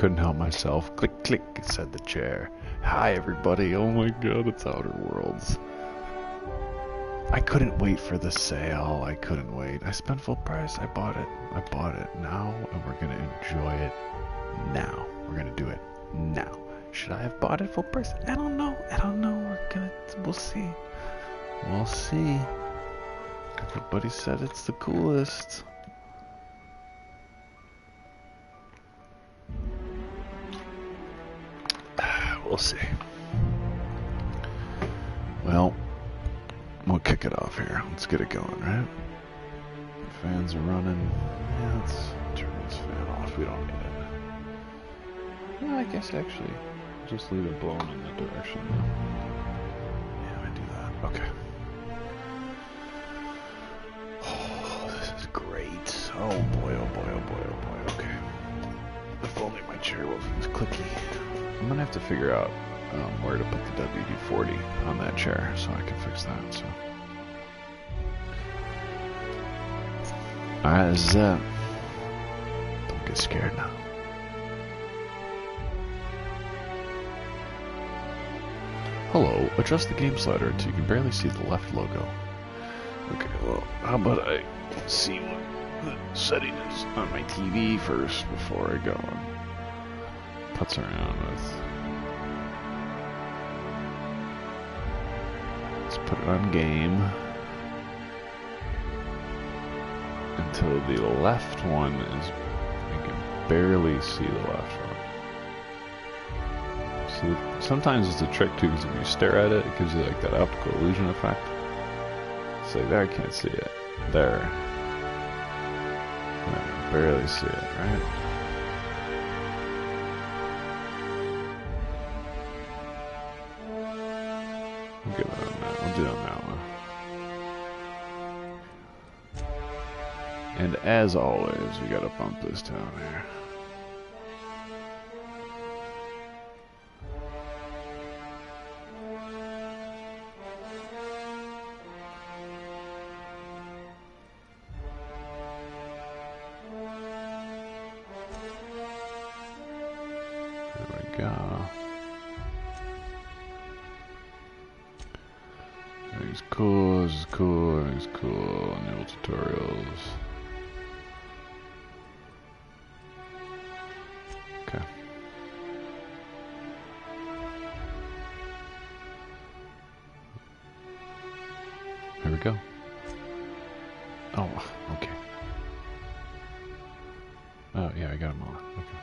couldn't help myself. Click, click, said the chair. Hi, everybody. Oh my god, it's Outer Worlds. I couldn't wait for the sale. I couldn't wait. I spent full price. I bought it. I bought it now, and we're gonna enjoy it now. We're gonna do it now. Should I have bought it full price? I don't know. I don't know. We'll see. We'll see. Everybody said it's the coolest. We'll see. Well, we'll kick it off here. Let's get it going, right? Fans are running. Yeah, let's turn this fan off. We don't need it. Yeah, I guess actually, just leave it blowing in that direction. Yeah, I do that. Okay. Oh, this is great. Oh boy, oh boy, oh boy, oh boy. Okay. If only my chair wasn't as clicky. I'm gonna have to figure out where to put the WD-40 on that chair so I can fix that. So, alright, this is it. Don't get scared now. Hello, adjust the game slider until you can barely see the left logo. Okay, well, how about I see what the setting is on my TV first before I go and putz around with. Let's put it on game until the left one is, you can barely see the left one. See, sometimes it's a trick too, because if you stare at it, it gives you like that optical illusion effect. It's like, there, I can't see it. There. I can barely see it, right? We'll give it on that. We'll do it on that one. And as always, we gotta bump this down here. This is cool, new tutorials. Okay. Here we go. Oh, okay. Oh, yeah, I got them all. Okay.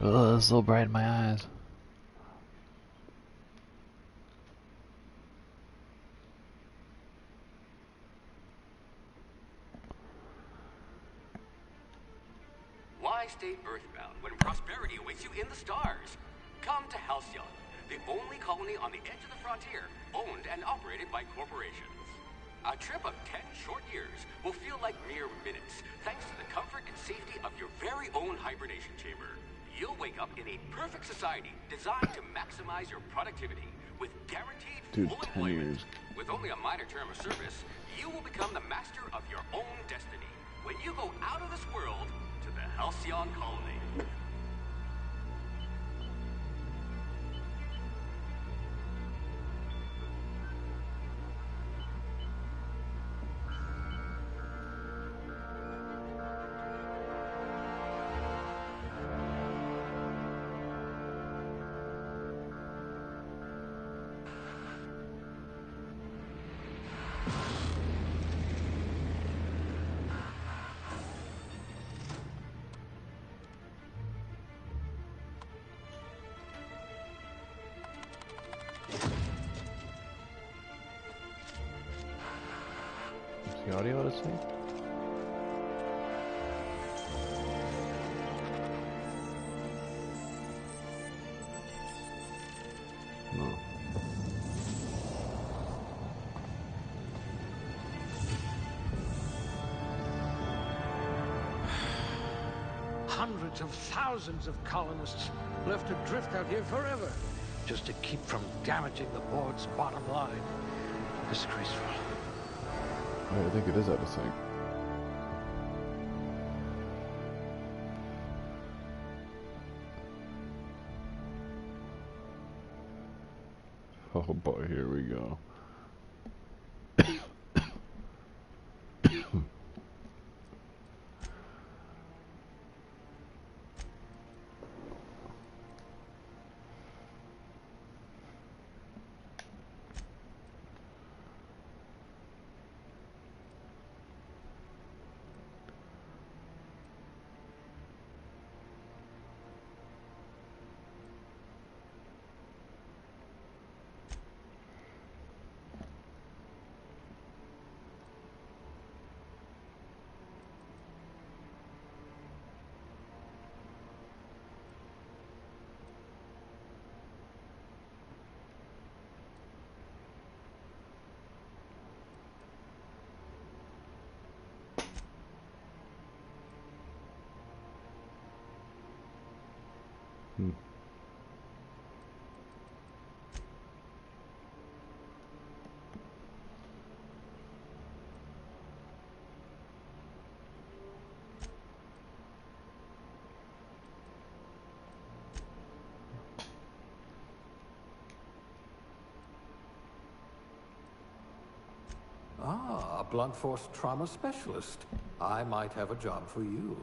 Oh, it's so bright in my eyes. Stay earthbound when prosperity awaits you in the stars. Come to Halcyon, the only colony on the edge of the frontier, owned and operated by corporations. A trip of 10 short years will feel like mere minutes, thanks to the comfort and safety of your very own hibernation chamber. You'll wake up in a perfect society designed to maximize your productivity with guaranteed full employment. With only a minor term of service, you will become the master of your own destiny when you go out of this world to the Halcyon colony. The audio to see? No. Hundreds of thousands of colonists left adrift out here forever, just to keep from damaging the board's bottom line. Disgraceful. I think it is out of sync. Oh boy, here we go. Hmm. Ah, a blunt force trauma specialist. I might have a job for you.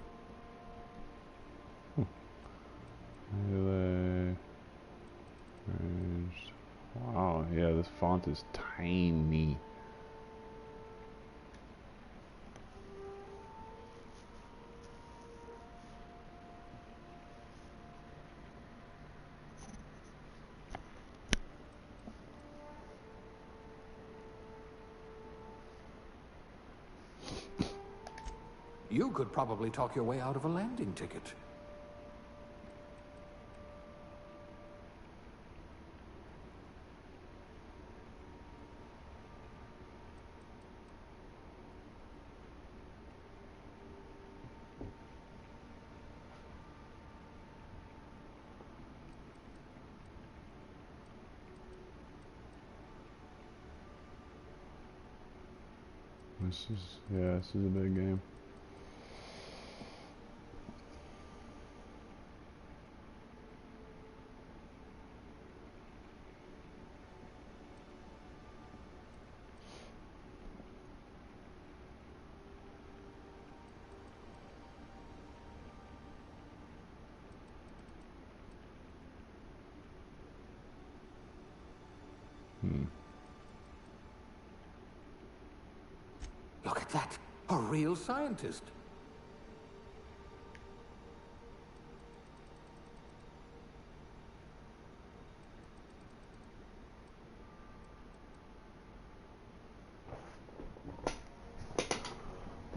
Melee. Range. Wow, yeah, this font is tiny. You could probably talk your way out of a landing ticket. This is a big game. Look at that. A real scientist.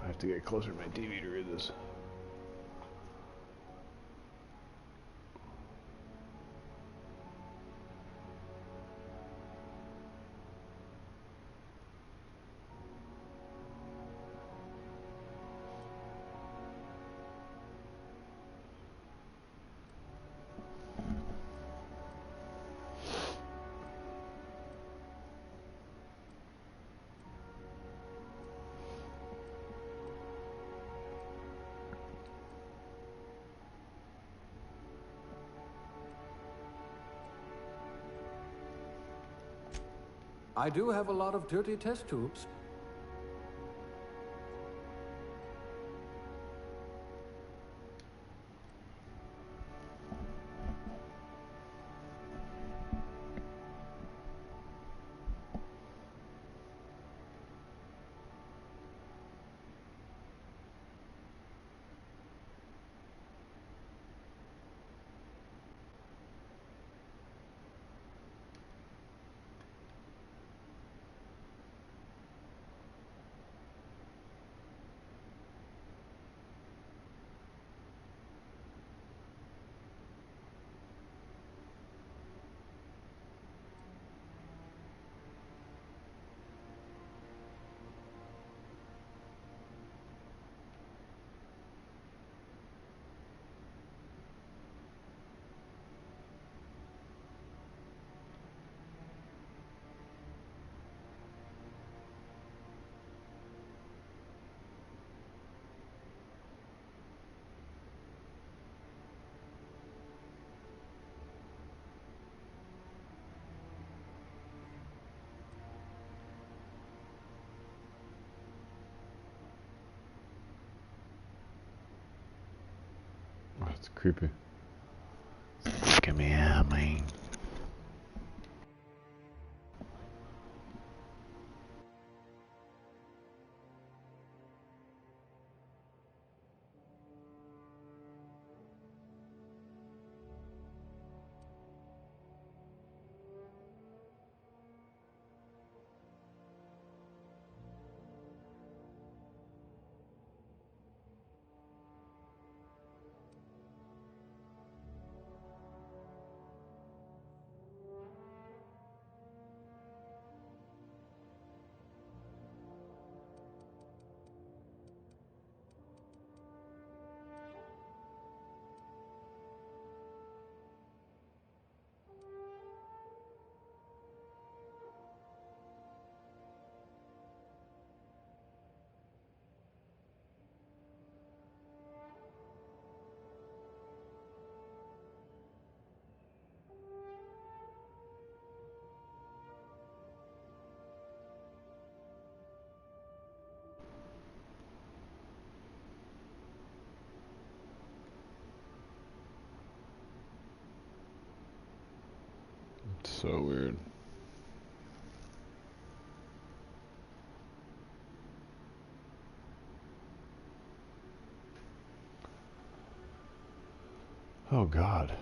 I have to get closer to my TV to read this. I do have a lot of dirty test tubes. creepy. Freaking me out, man. It's so weird. Oh God.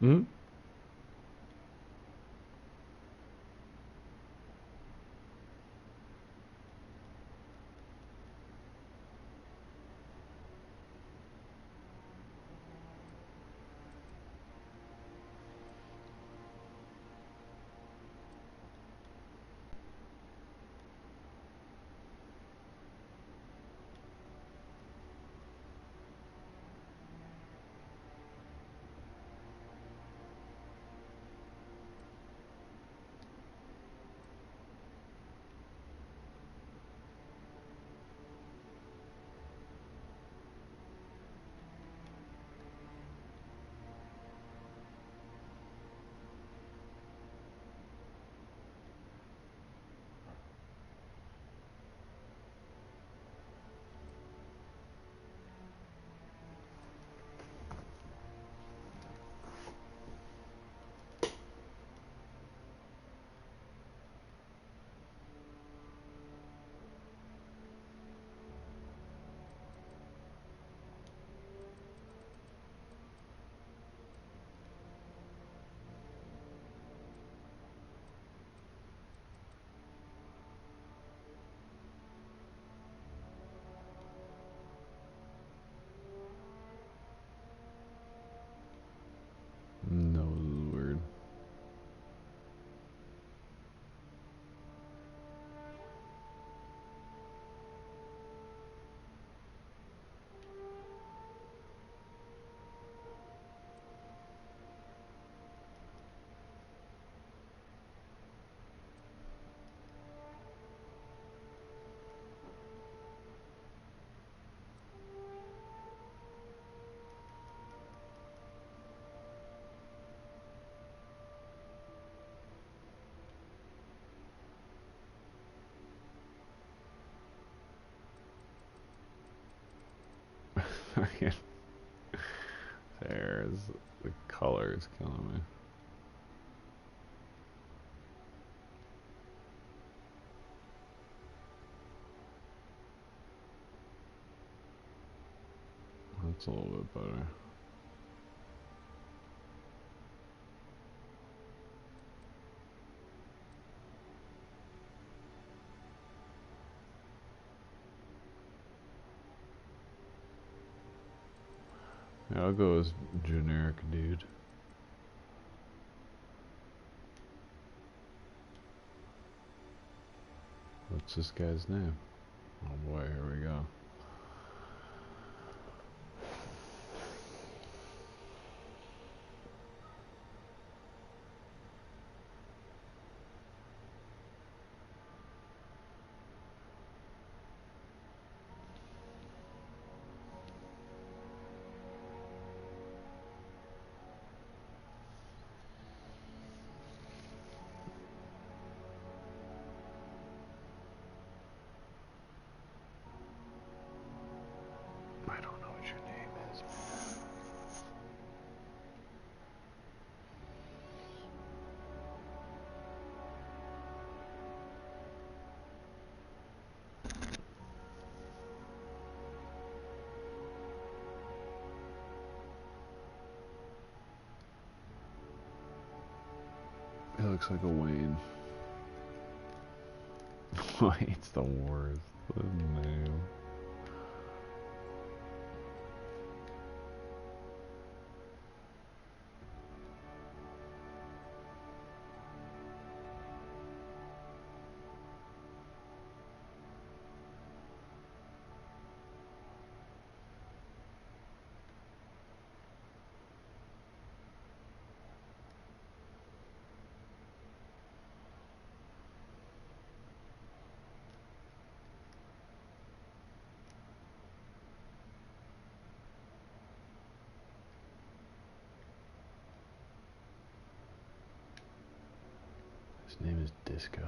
Hmm? There's the colors killing me. That's a little bit better. Yeah, I'll go as generic dude. What's this guy's name? Oh boy, here we go. I don't know what your name is. It looks like a Wayne. Wayne's the worst. The name. His name is Disco.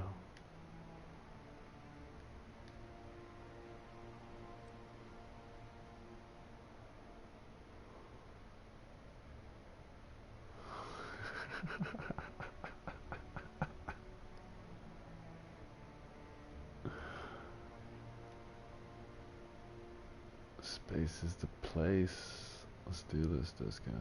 Space is the place. Let's do this, Disco.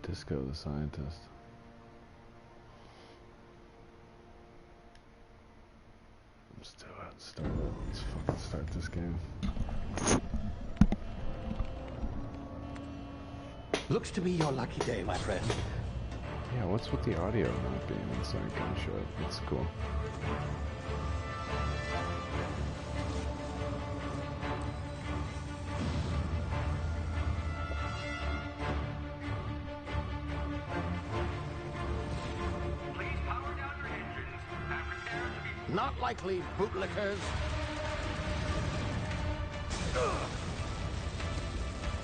Disco the scientist. Let's do it. Start it. Let's fucking start this game. Looks to be your lucky day, my friend. Yeah, what's with the audio not being inside gunshot? That's cool. Not likely, bootlickers.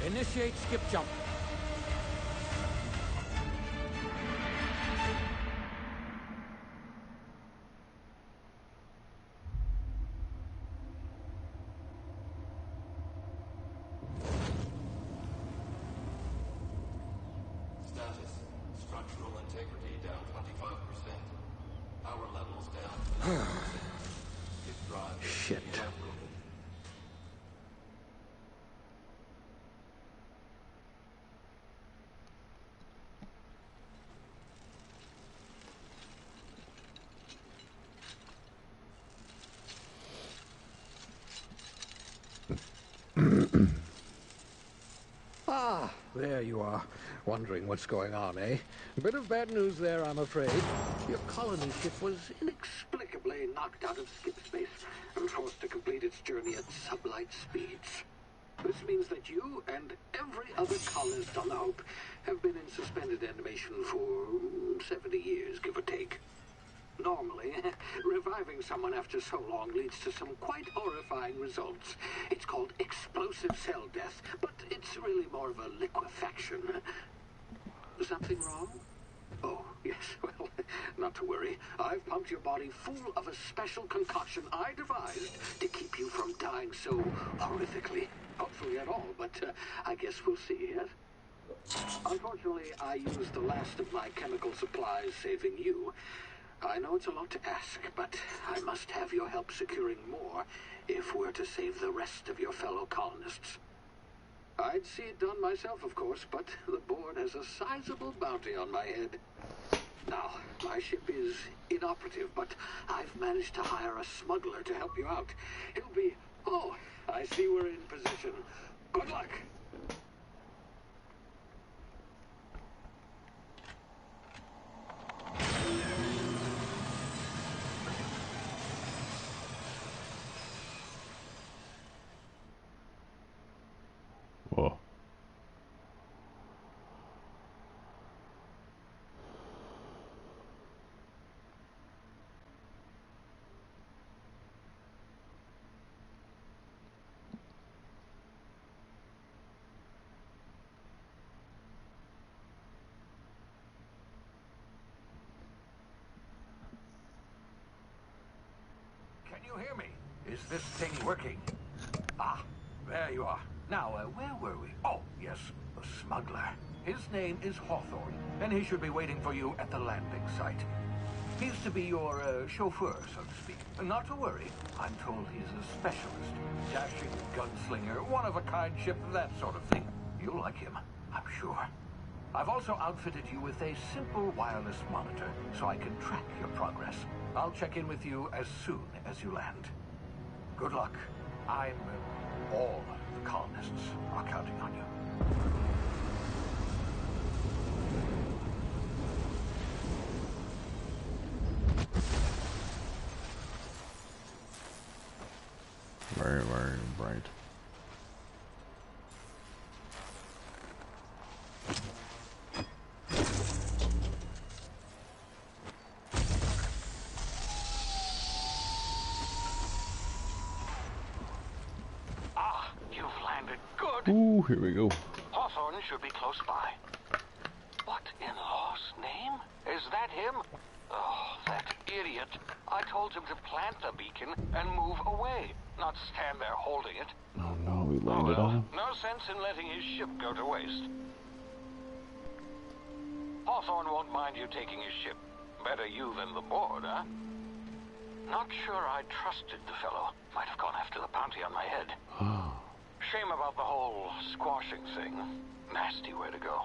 Initiate skip jump. Status. Structural integrity down 25%. Power levels down 10%. If drive is Shit. evaporated. Ah, there you are. Wondering what's going on, eh? A bit of bad news there, I'm afraid. Your colony ship was inexplicably knocked out of skip space and forced to complete its journey at sublight speeds. This means that you and every other colonist on the Hope have been in suspended animation for 70 years, give or take. Normally, reviving someone after so long leads to some quite horrifying results. It's called explosive cell death, but it's really more of a liquefaction. Something wrong? Oh, Yes, well, not to worry. I've pumped your body full of a special concoction I devised to keep you from dying so horrifically. Hopefully at all, but I guess we'll see, yes? Unfortunately, I used the last of my chemical supplies saving you. I know it's a lot to ask, but I must have your help securing more if we're to save the rest of your fellow colonists. I'd see it done myself, of course, but the board has a sizable bounty on my head. Now, my ship is inoperative, but I've managed to hire a smuggler to help you out. He'll be... Oh, I see we're in position. Good luck. Whoa. Can you hear me? Is this thing working? Ah, there you are. Now, where were we? Oh, yes, the smuggler. His name is Hawthorne, and he should be waiting for you at the landing site. He's to be your chauffeur, so to speak. Not to worry. I'm told he's a specialist. Dashing gunslinger, one-of-a-kind ship, that sort of thing. You'll like him, I'm sure. I've also outfitted you with a simple wireless monitor, so I can track your progress. I'll check in with you as soon as you land. Good luck. All the colonists are counting on you. Very, very bright. Ah, you've landed good. Ooh, here we go. Hawthorne should be close by. What in law's name? Is that him? Oh, that idiot. I told him to plant the beacon and move away, not stand there holding it. Oh no, we Oh landed on well, him. no sense in letting his ship go to waste. Hawthorne won't mind you taking his ship. Better you than the board, huh? Not sure I trusted the fellow. Might have gone after the bounty on my head. Shame about the whole squashing thing. Nasty way to go.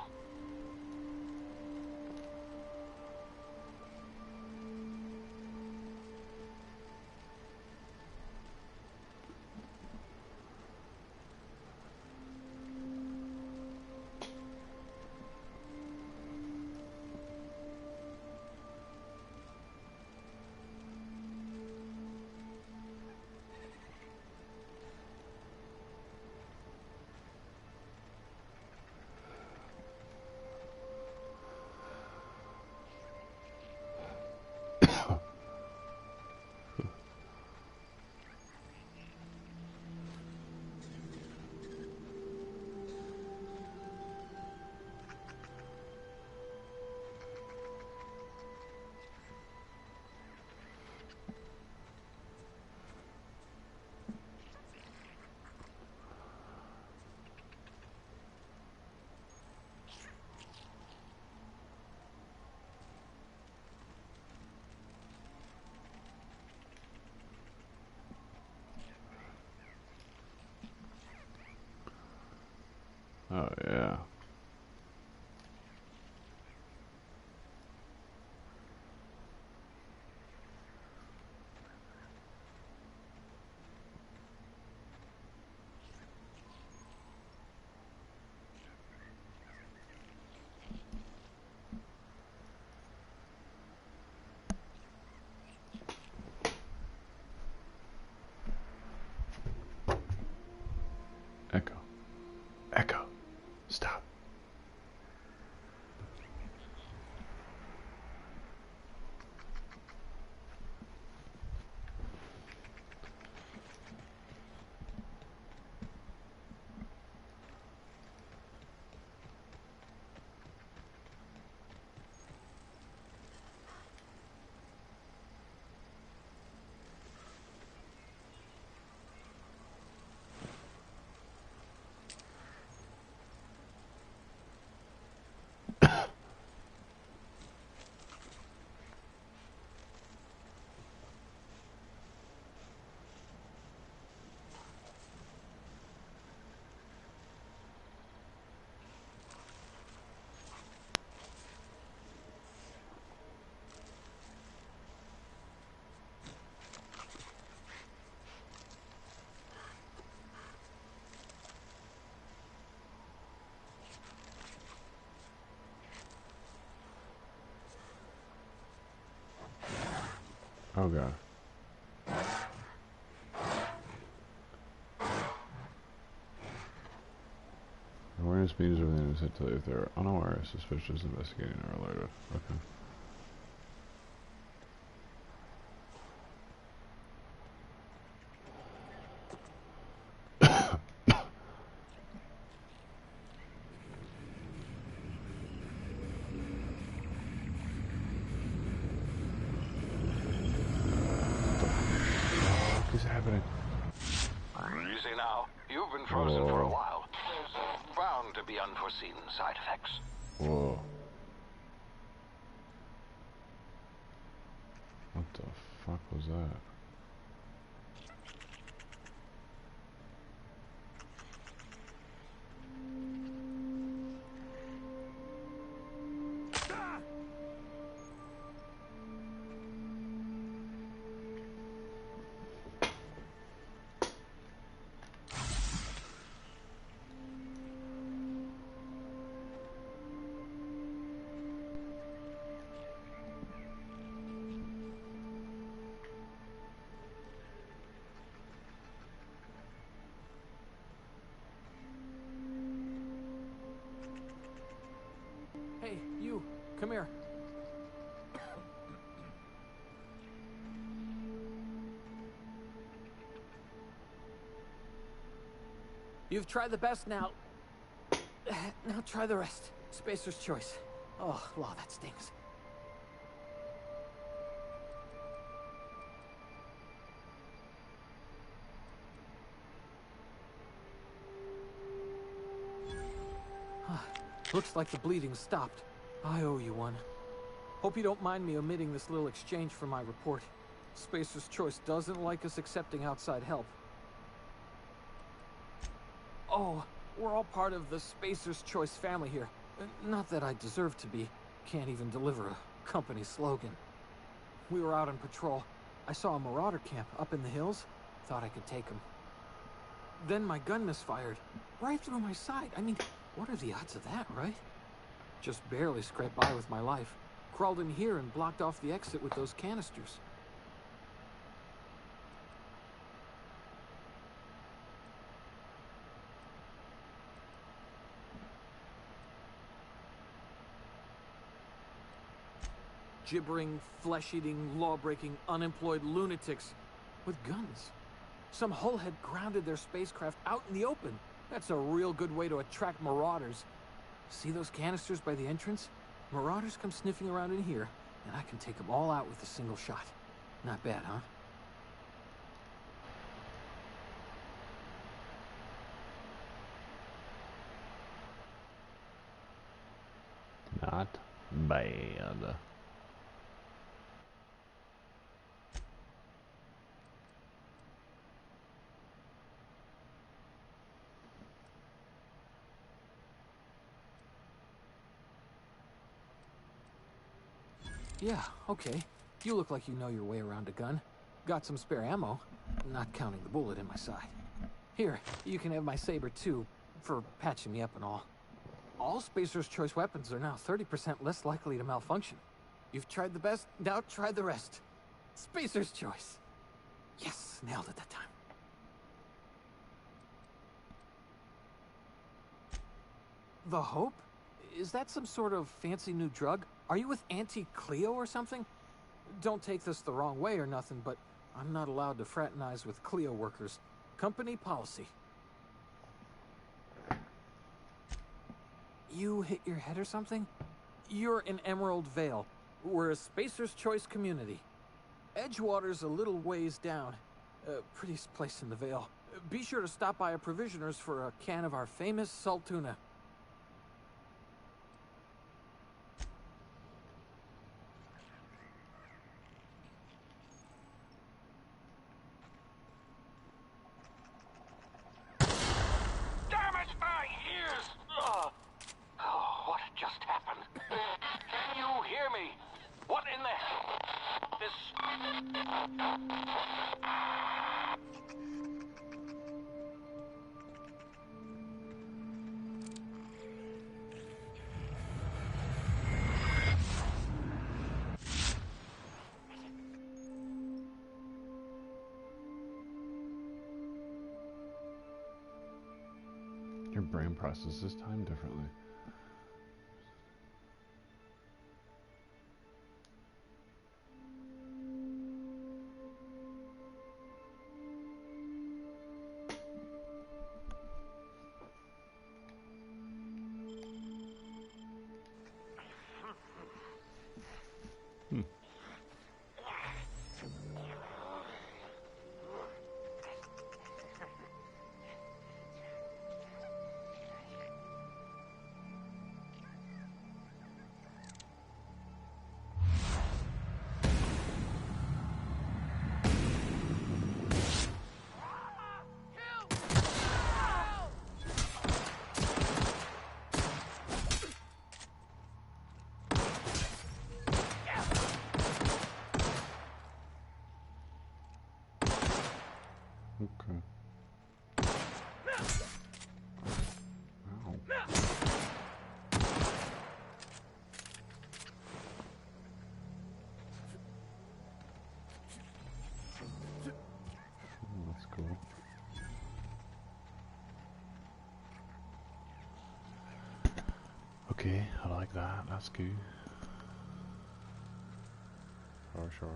Oh yeah. Echo. Echo. Oh god. Awareness means everything is said to if they're unaware, suspicious, investigating, or alerted. Okay. What is happening? Easy now. You've been frozen for a while. There's bound to be unforeseen side effects. Whoa. What the fuck was that? Hey, you, come here. You've tried the best now. Now try the rest. Spacer's choice. Oh, wow, that stings. Looks like the bleeding stopped. I owe you one. Hope you don't mind me omitting this little exchange from my report. Spacer's Choice doesn't like us accepting outside help. Oh, we're all part of the Spacer's Choice family here. Not that I deserve to be. Can't even deliver a company slogan. We were out on patrol. I saw a marauder camp up in the hills. Thought I could take him. Then my gun misfired. Right through my side. I mean, what are the odds of that, right? Just barely scraped by with my life. Crawled in here and blocked off the exit with those canisters. Gibbering, flesh-eating, law-breaking, unemployed lunatics with guns. Some hullhead grounded their spacecraft out in the open. That's a real good way to attract marauders. See those canisters by the entrance? Marauders come sniffing around in here, and I can take them all out with a single shot. Not bad, huh? Not bad. Yeah, okay. You look like you know your way around a gun. Got some spare ammo, not counting the bullet in my side. Here, you can have my saber too, for patching me up and all. All Spacer's Choice weapons are now 30% less likely to malfunction. You've tried the best, now try the rest. Spacer's Choice. Yes, nailed it that time. The Hope? Is that some sort of fancy new drug? Are you with Auntie Cleo or something? Don't take this the wrong way or nothing, but I'm not allowed to fraternize with Cleo workers. Company policy. You hit your head or something? You're in Emerald Vale. We're a Spacer's Choice community. Edgewater's a little ways down. Prettiest place in the Vale. Be sure to stop by a provisioner's for a can of our famous salt tuna. Your brain processes time differently. Okay. Ow. Oh, that's cool. Okay, I like that. That's good. Sure.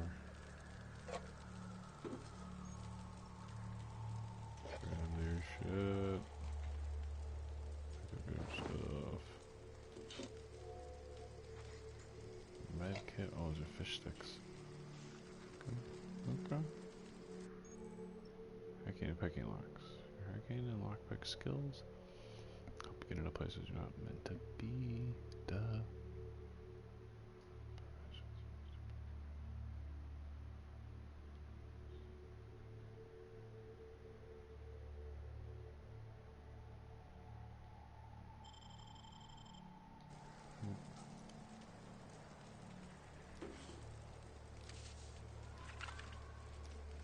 Grab your shit. Pick up your stuff. Med kit. Oh, those are fish sticks. Okay. Hurricane and picking locks. Your hurricane and lockpick skills help you get into places you're not meant to be. Duh.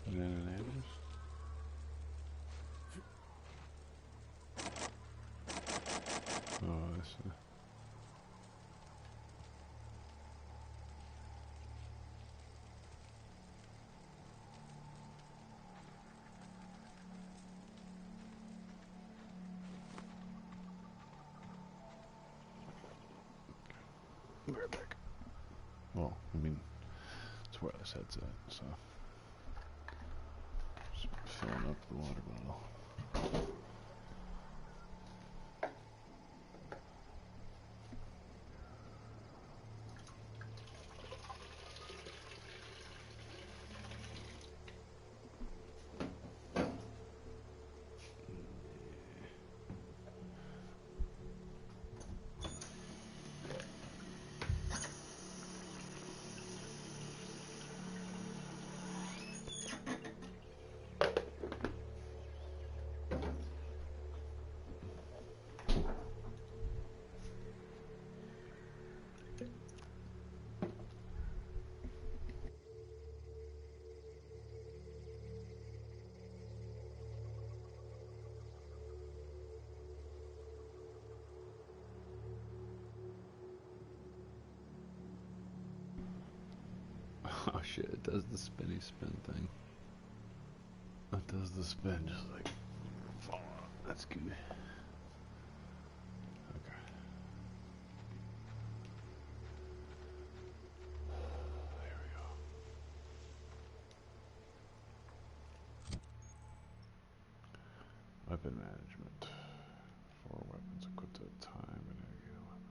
And then an ambush. Oh, I see. Be right back. Well, I mean, it's where this head's at, so. Just filling up the water bottle. Oh shit, it does the spinny spin thing. It does the spin, just like fall out. That's good. Okay. There we go. Weapon management. 4 weapons equipped at a time and again a weapon.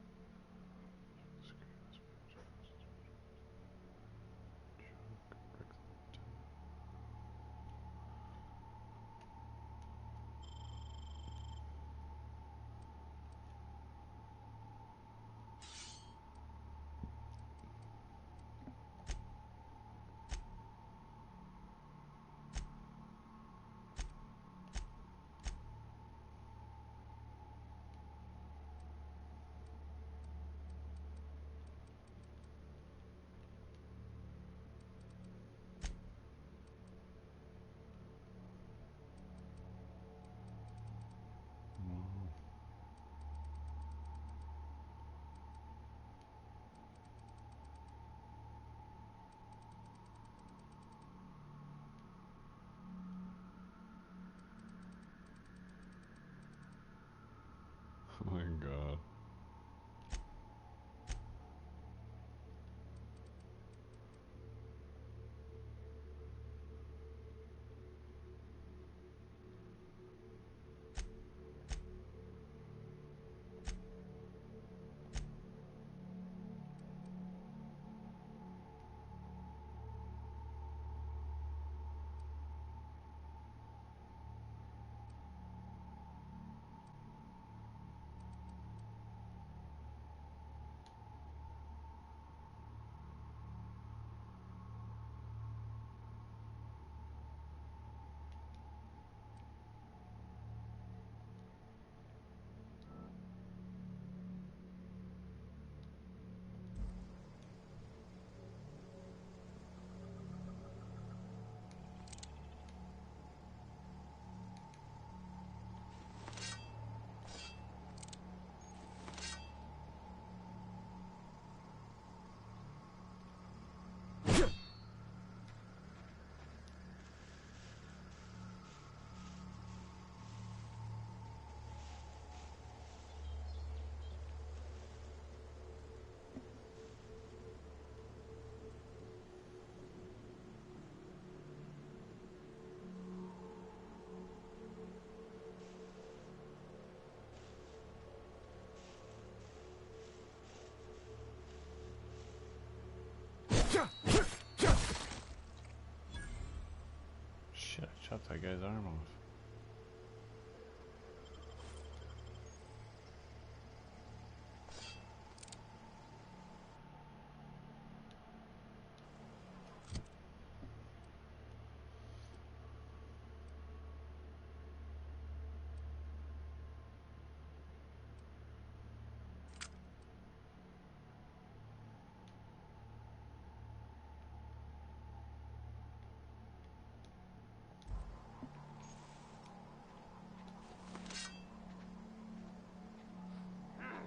shit, I chopped that guy's arm off.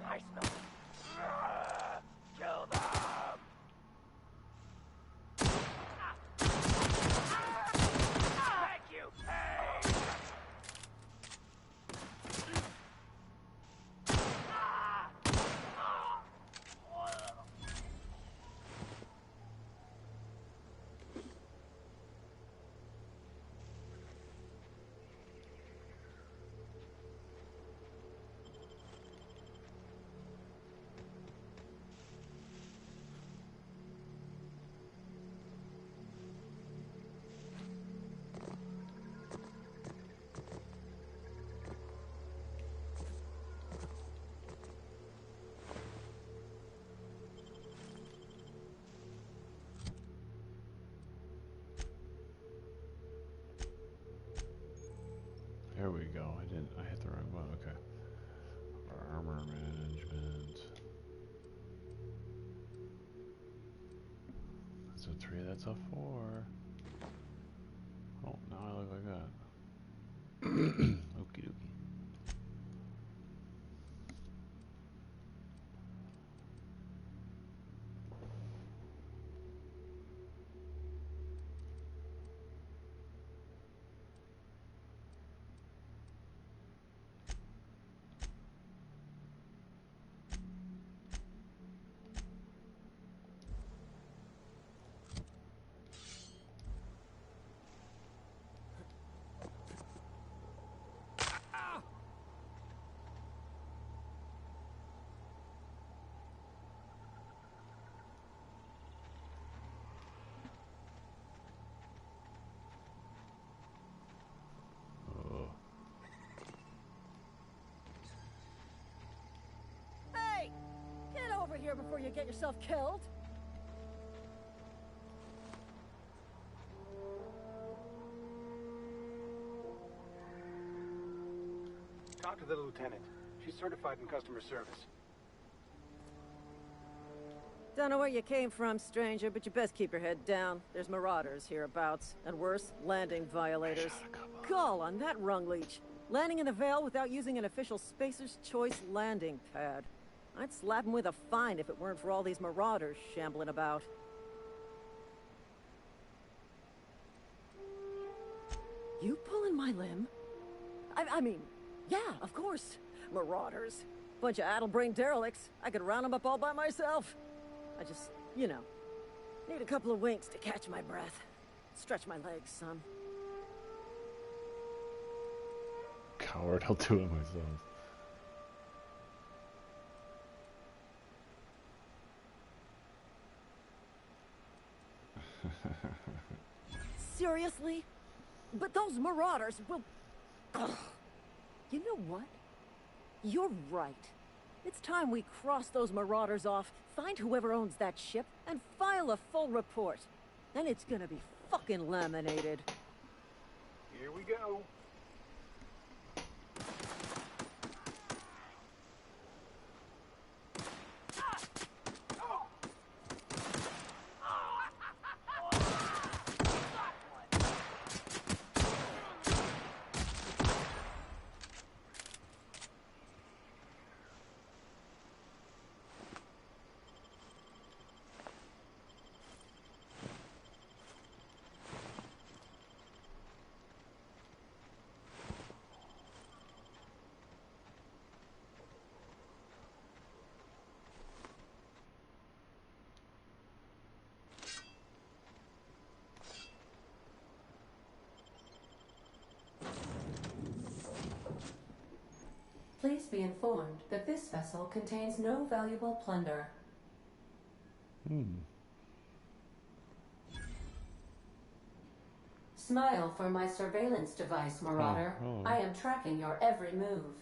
I smell it. Kill them! Thank you! Hey! There we go. I hit the wrong one. Okay. Armor management. That's a 3, that's a 4. Oh, now I look like that. Okie dokie. Hey! Get over here before you get yourself killed! Talk to the lieutenant. She's certified in customer service. Don't know where you came from, stranger, but you best keep your head down. There's marauders hereabouts, and worse, landing violators. Call on that rung leech. Landing in the Vale without using an official Spacer's Choice landing pad. I'd slap him with a fine if it weren't for all these marauders shambling about. You pulling my limb? I mean, yeah, of course. Marauders. Bunch of addle-brained derelicts. I could round them up all by myself. I just, you know, need a couple of winks to catch my breath. Stretch my legs, son. Coward, I'll do it myself. Seriously? But those marauders will... Ugh. You know what? You're right. It's time we cross those marauders off, find whoever owns that ship, and file a full report. Then it's gonna be fucking laminated. Here we go. Please be informed that this vessel contains no valuable plunder. Smile for my surveillance device, Marauder. Oh. I am tracking your every move.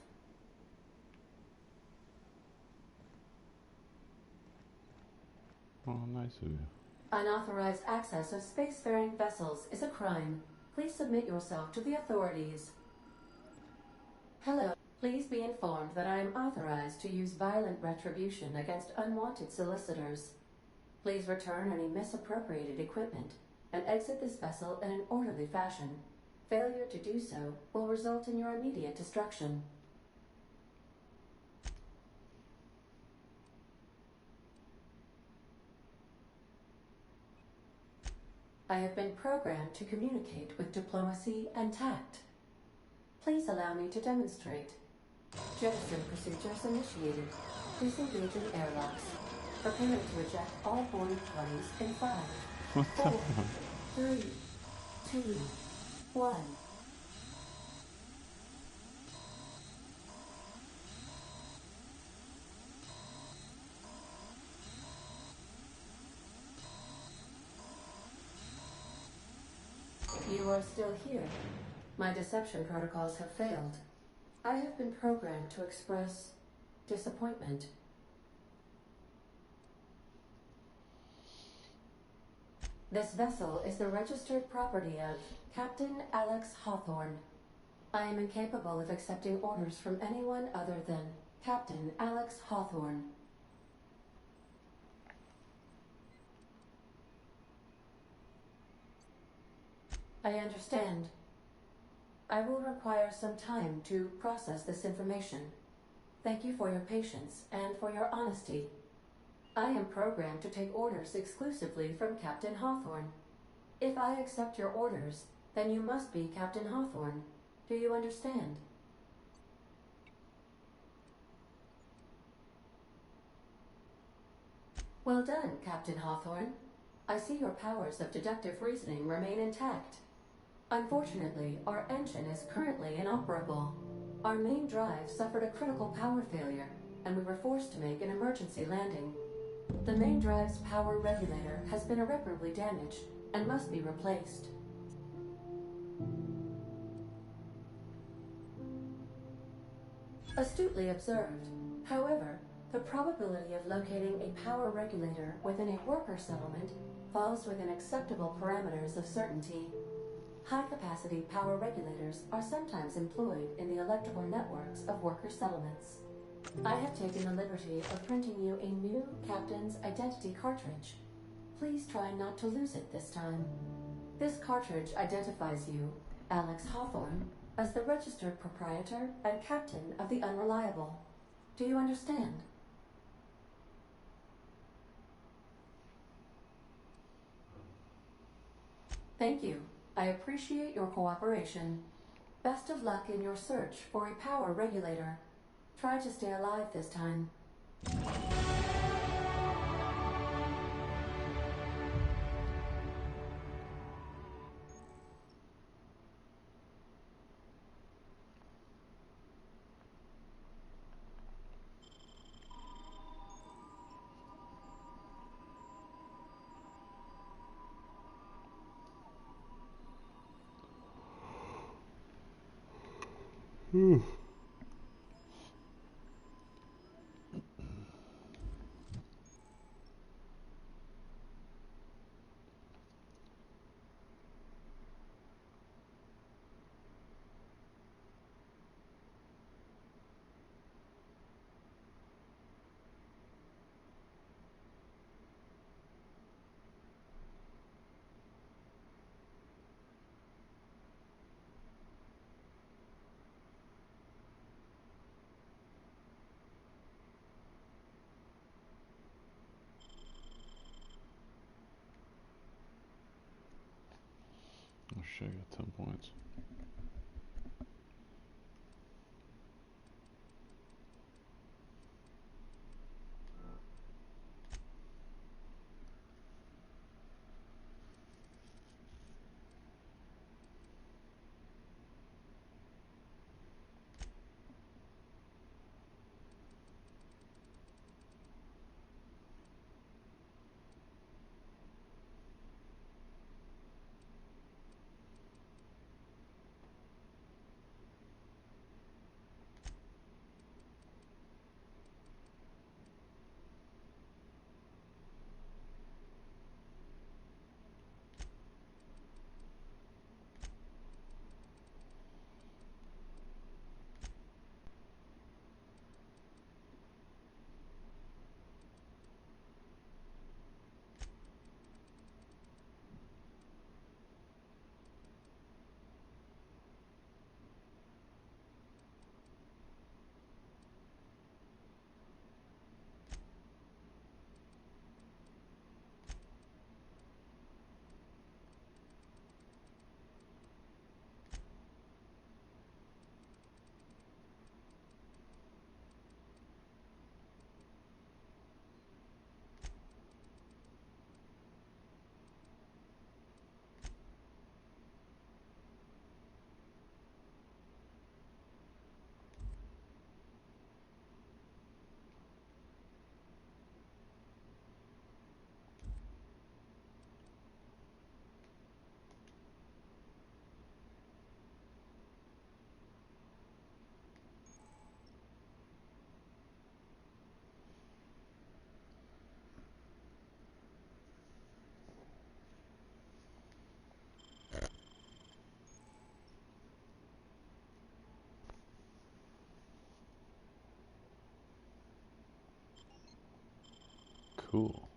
Oh, nice of you. Unauthorized access of spacefaring vessels is a crime. Please submit yourself to the authorities. Hello. Please be informed that I am authorized to use violent retribution against unwanted solicitors. Please return any misappropriated equipment and exit this vessel in an orderly fashion. Failure to do so will result in your immediate destruction. I have been programmed to communicate with diplomacy and tact. Please allow me to demonstrate. Jettison procedures initiated. Please engage in airlocks. Prepare to eject all boarding parties in 5, 4, 3, 2, 1. You are still here. My deception protocols have failed. I have been programmed to express disappointment. This vessel is the registered property of Captain Alex Hawthorne. I am incapable of accepting orders from anyone other than Captain Alex Hawthorne. I understand. I will require some time to process this information. Thank you for your patience and for your honesty. I am programmed to take orders exclusively from Captain Hawthorne. If I accept your orders, then you must be Captain Hawthorne. Do you understand? Well done, Captain Hawthorne. I see your powers of deductive reasoning remain intact. Unfortunately, our engine is currently inoperable. Our main drive suffered a critical power failure, and we were forced to make an emergency landing. The main drive's power regulator has been irreparably damaged and must be replaced. Astutely observed. However, the probability of locating a power regulator within a worker settlement falls within acceptable parameters of certainty. High-capacity power regulators are sometimes employed in the electrical networks of worker settlements. I have taken the liberty of printing you a new Captain's Identity cartridge. Please try not to lose it this time. This cartridge identifies you, Alex Hawthorne, as the registered proprietor and captain of the Unreliable. Do you understand? Thank you. I appreciate your cooperation. Best of luck in your search for a power regulator. Try to stay alive this time. Oh shit, I got 10 points. Cool.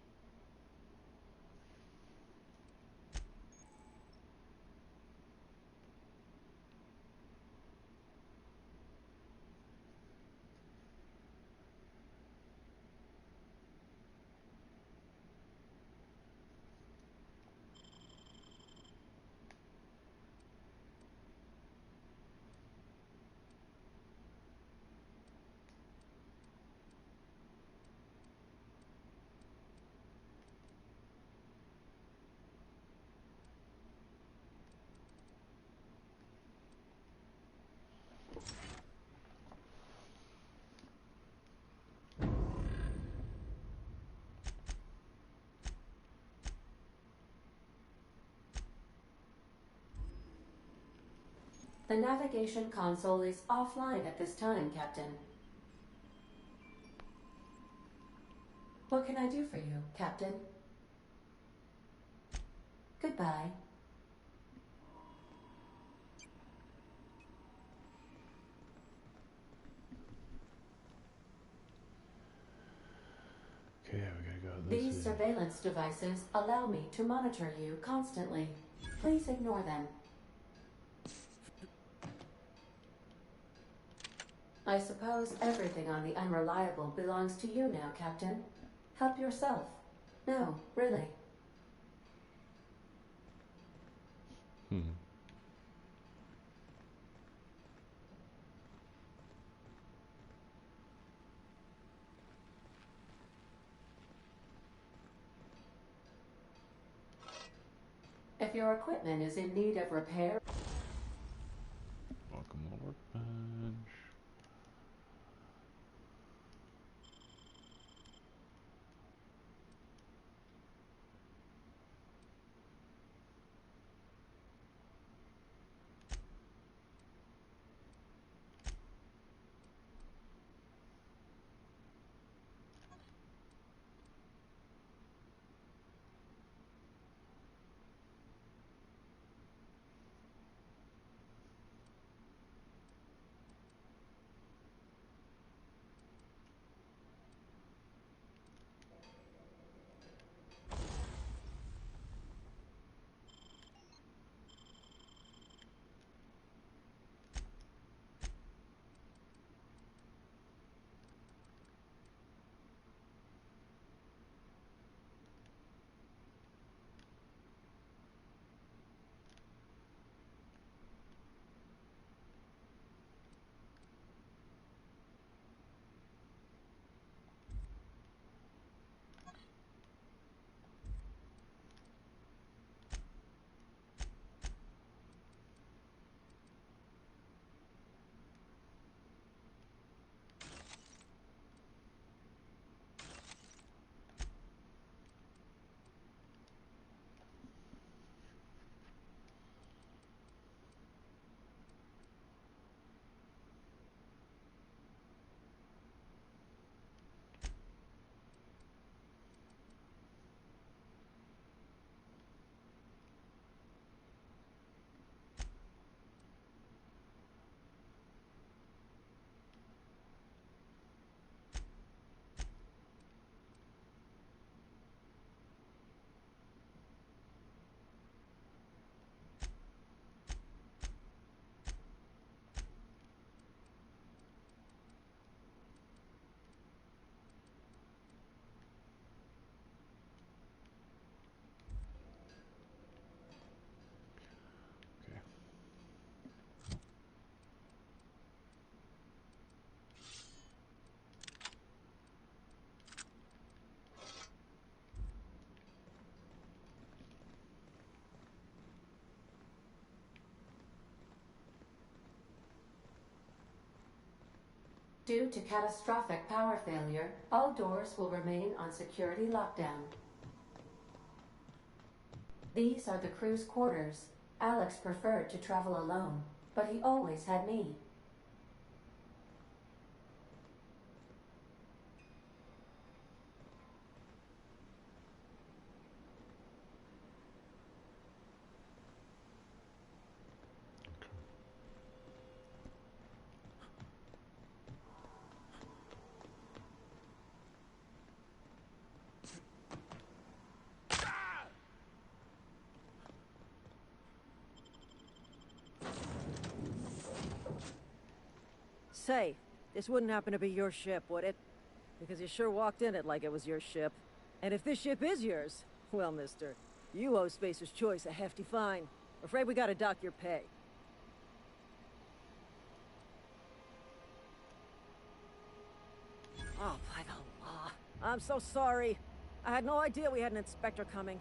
The navigation console is offline at this time, Captain. What can I do for you, Captain? Goodbye. Okay, we gotta go this way. These surveillance devices allow me to monitor you constantly. Please ignore them. I suppose everything on the Unreliable belongs to you now, Captain. Help yourself. No, really. If your equipment is in need of repair... Welcome to the workbench. Due to catastrophic power failure, all doors will remain on security lockdown. These are the crew's quarters. Alex preferred to travel alone, but he always had me. Say, this wouldn't happen to be your ship, would it? Because you sure walked in it like it was your ship. And if this ship is yours, well, mister, you owe Spacer's Choice a hefty fine. Afraid we gotta dock your pay. Oh, by the law. I'm so sorry. I had no idea we had an inspector coming.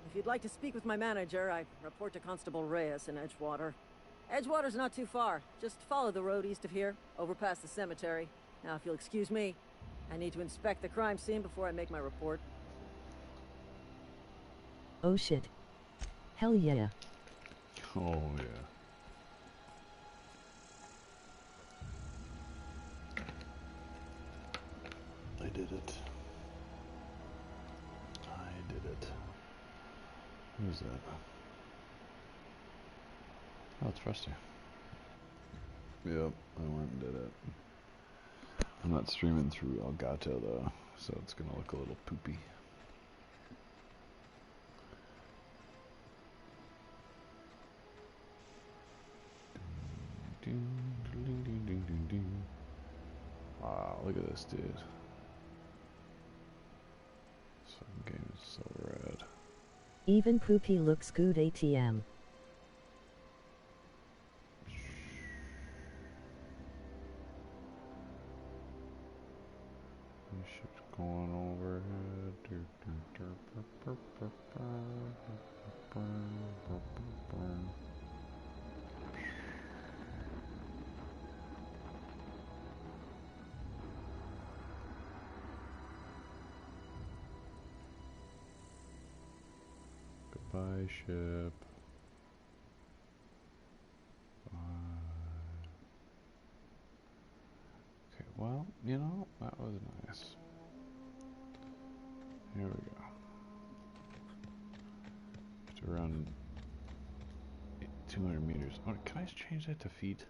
If you'd like to speak with my manager, I report to Constable Reyes in Edgewater. Edgewater's not too far. Just follow the road east of here, over past the cemetery. Now, if you'll excuse me, I need to inspect the crime scene before I make my report. Oh shit. Hell yeah. Oh yeah. I did it. I did it. Who's that? Oh, it's Rusty. Yep, I went and did it. I'm not streaming through Elgato though, so it's gonna look a little poopy. Wow, look at this dude. This fucking game is so rad. Even poopy looks good ATM. Shit going overhead. Goodbye, ship. Bye. Okay, well, you know, that was nice. Here we go. To around 200 meters. Oh, can I change that to feet?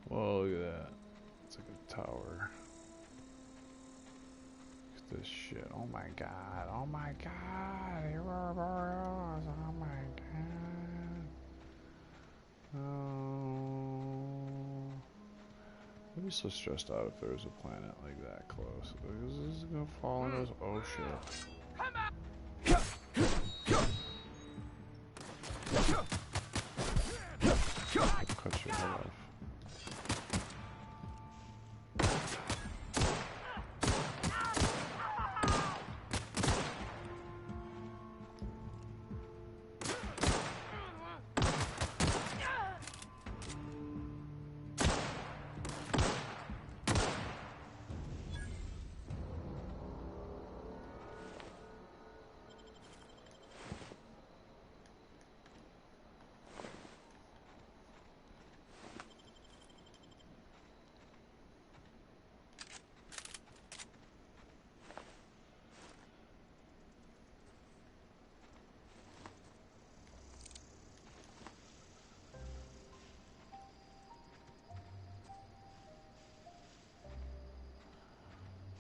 Whoa, look at that. It's like a tower. Look at this shit. Oh my god. Oh my god. Oh my god. Oh. I'd be so stressed out if there was a planet like that close. Is this gonna fall on us? Oh shit. Come out! Cut your head off.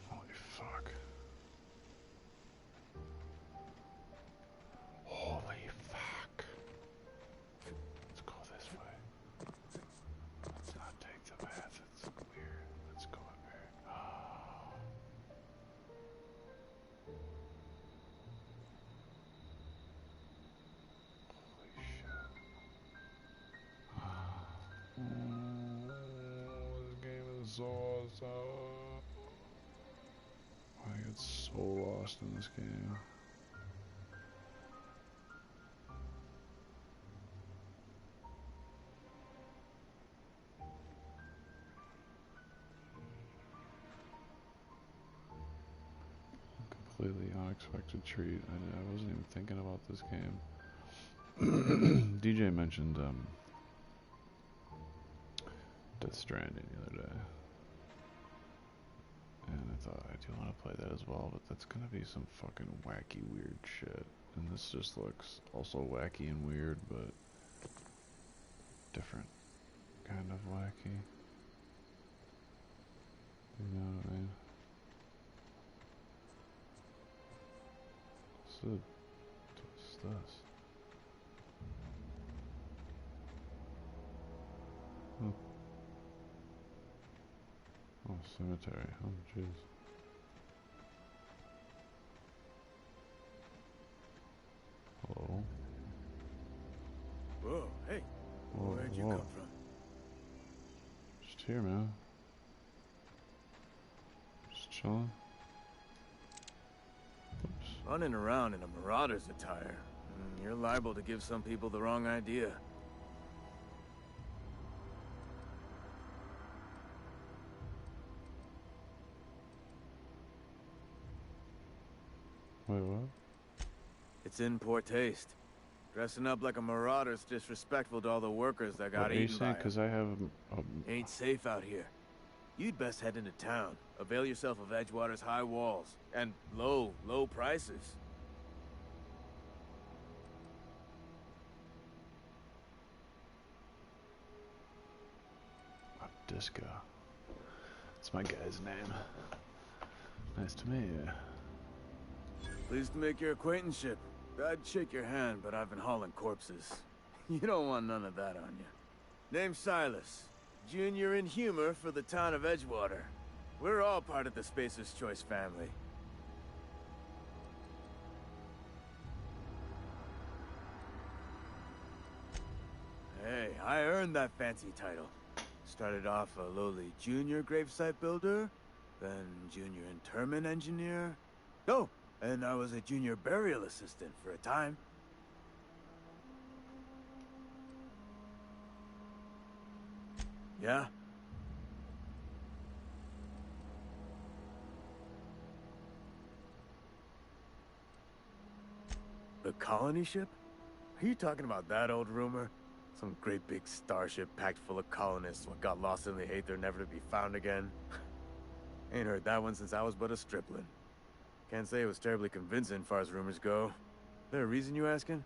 Holy fuck. Holy fuck. Let's go this way. Let's not take the path. It's weird. Let's go up here. Oh. Holy shit. This game is so awesome. I get so lost in this game. completely unexpected treat. I wasn't even thinking about this game. DJ mentioned Death Stranding the other day. And I thought I do want to play that as well, but that's gonna be some fucking wacky weird shit. And this just looks also wacky and weird, but different kind of wacky. You know what I mean? What's this? Hmm. Oh, cemetery. Oh, jeez. Hello? Whoa, hey. Whoa, Where'd you whoa. come from? Just here, man. Just chilling. Oops. Running around in a marauder's attire. You're liable to give some people the wrong idea. Wait, what? It's in poor taste. Dressing up like a marauder's disrespectful to all the workers that got What are you eaten by saying? 'em. Because I have Ain't safe out here. You'd best head into town. Avail yourself of Edgewater's high walls. And low prices. Disco. That's my guy's name. Nice to meet you. Pleased to make your acquaintanceship. I'd shake your hand, but I've been hauling corpses. You don't want none of that on you. Name's Silas. Junior in humor for the town of Edgewater. We're all part of the Spacer's Choice family. Hey, I earned that fancy title. Started off a lowly junior gravesite builder, then junior interment engineer. Oh, and I was a junior burial assistant for a time. Yeah? The colony ship? Are you talking about that old rumor? Some great big starship packed full of colonists what got lost in the aether never to be found again? Ain't heard that one since I was but a stripling. Can't say it was terribly convincing far as rumors go. There a reason you asking?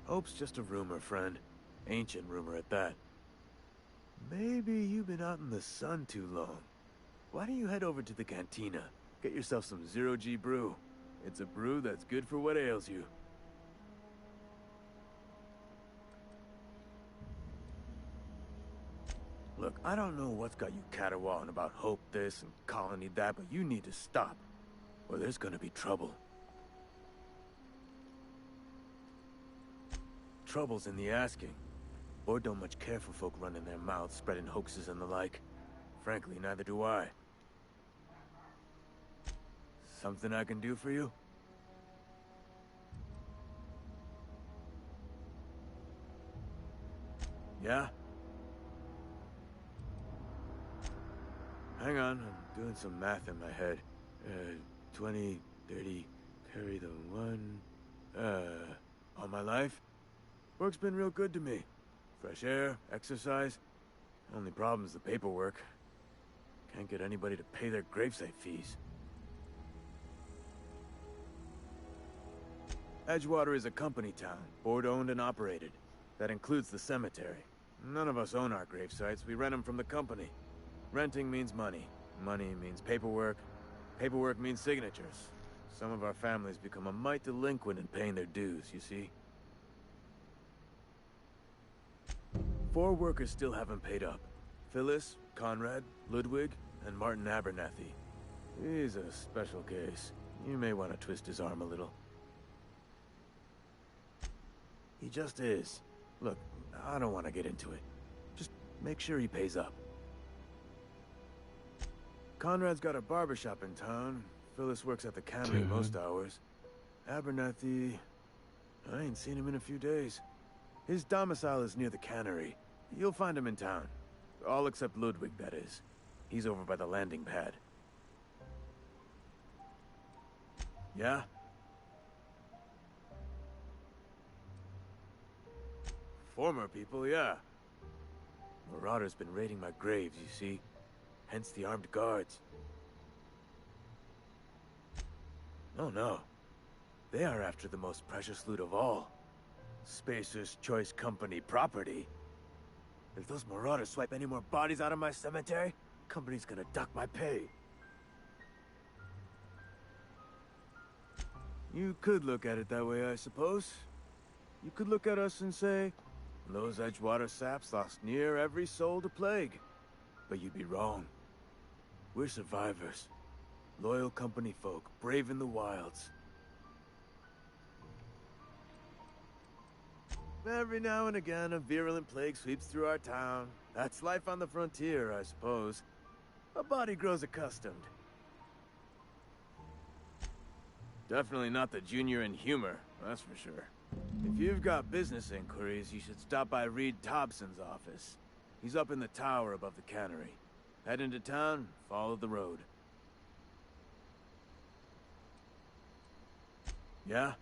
Hope's just a rumor, friend. Ancient rumor at that. Maybe you've been out in the sun too long. Why don't you head over to the cantina? Get yourself some Zero-G brew. It's a brew that's good for what ails you. Look, I don't know what's got you caterwauling about Hope this and Colony that, but you need to stop, or there's gonna be trouble. Trouble's in the asking. Board don't much care for folk running their mouths, spreading hoaxes and the like. Frankly, neither do I. Something I can do for you? Yeah? Hang on, I'm doing some math in my head. 20, 30, carry the one... all my life? Work's been real good to me. Fresh air, exercise. Only problem's the paperwork. Can't get anybody to pay their gravesite fees. Edgewater is a company town, board-owned and operated. That includes the cemetery. None of us own our gravesites, we rent them from the company. Renting means money. Money means paperwork. Paperwork means signatures. Some of our families become a mite delinquent in paying their dues, you see? 4 workers still haven't paid up. Phyllis, Conrad, Ludwig, and Martin Abernathy. He's a special case. You may want to twist his arm a little. He just is. Look, I don't want to get into it. Just make sure he pays up. Conrad's got a barbershop in town. Phyllis works at the cannery most hours. Abernathy... I ain't seen him in a few days. His domicile is near the cannery. You'll find him in town. All except Ludwig, that is. He's over by the landing pad. Yeah? Former people, yeah. Marauders been raiding my graves, you see. Hence the armed guards. Oh no. They are after the most precious loot of all. Spacer's Choice Company property. If those marauders swipe any more bodies out of my cemetery, company's gonna duck my pay. You could look at it that way, I suppose. You could look at us and say, those Edgewater saps lost near every soul to plague. But you'd be wrong. We're survivors. Loyal company folk, brave in the wilds. Every now and again, a virulent plague sweeps through our town. That's life on the frontier, I suppose. A body grows accustomed. Definitely not the junior in humor, that's for sure. If you've got business inquiries, you should stop by Reed Thompson's office. He's up in the tower above the cannery. Head into town, follow the road. Yeah?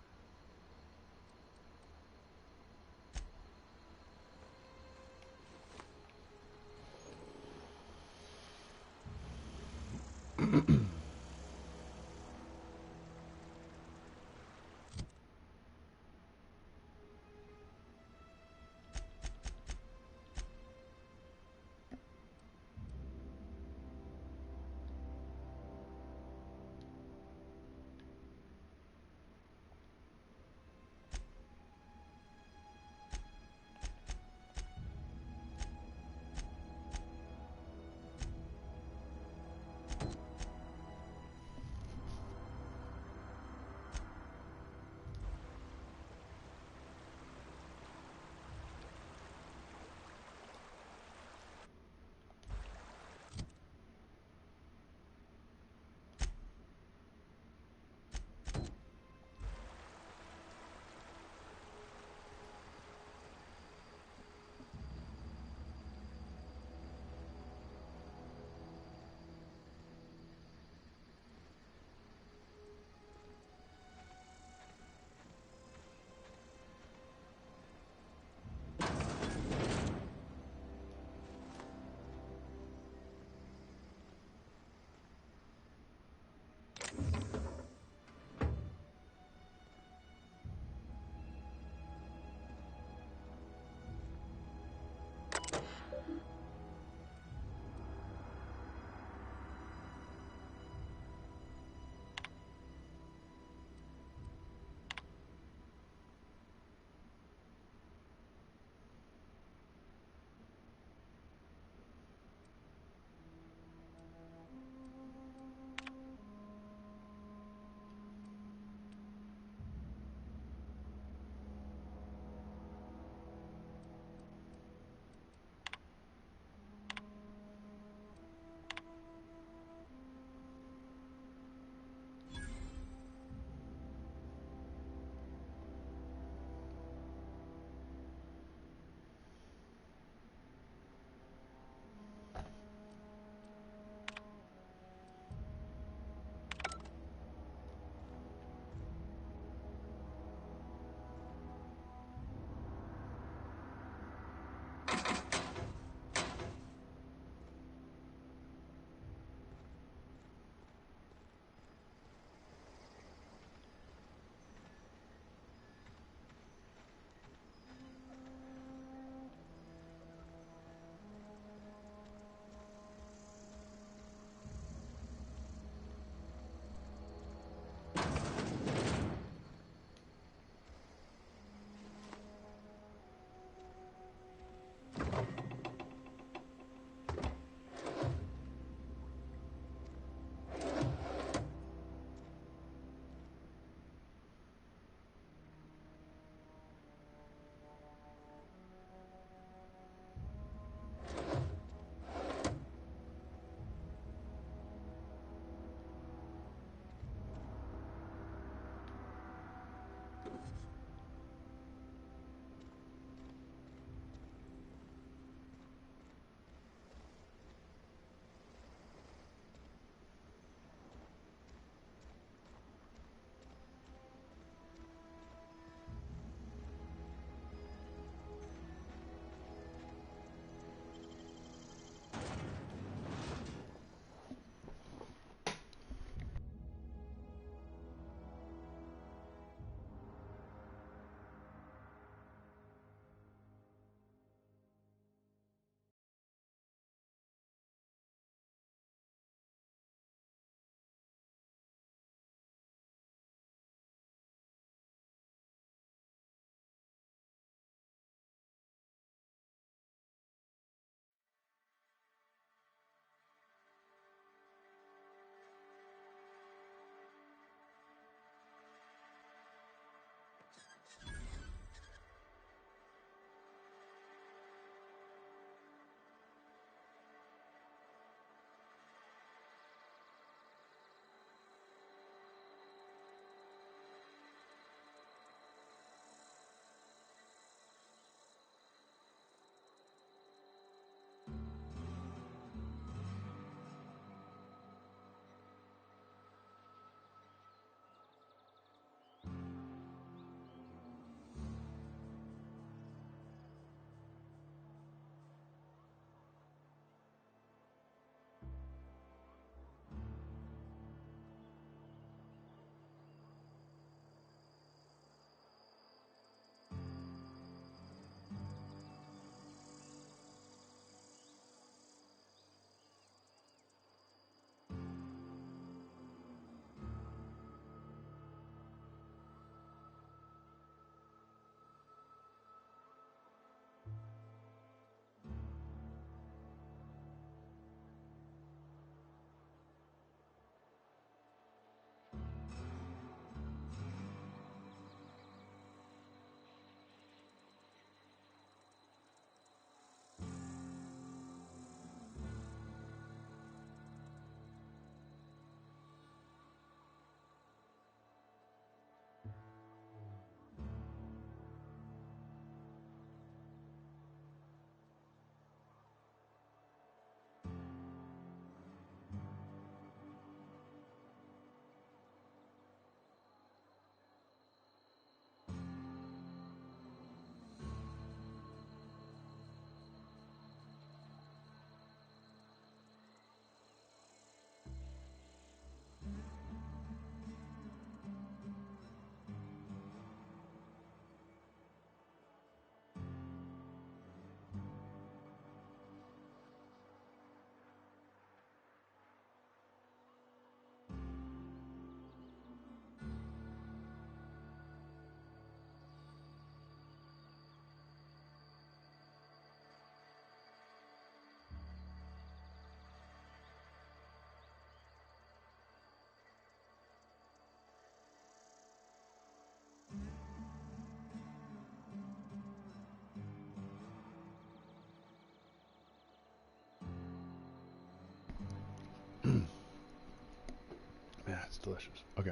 delicious. Okay.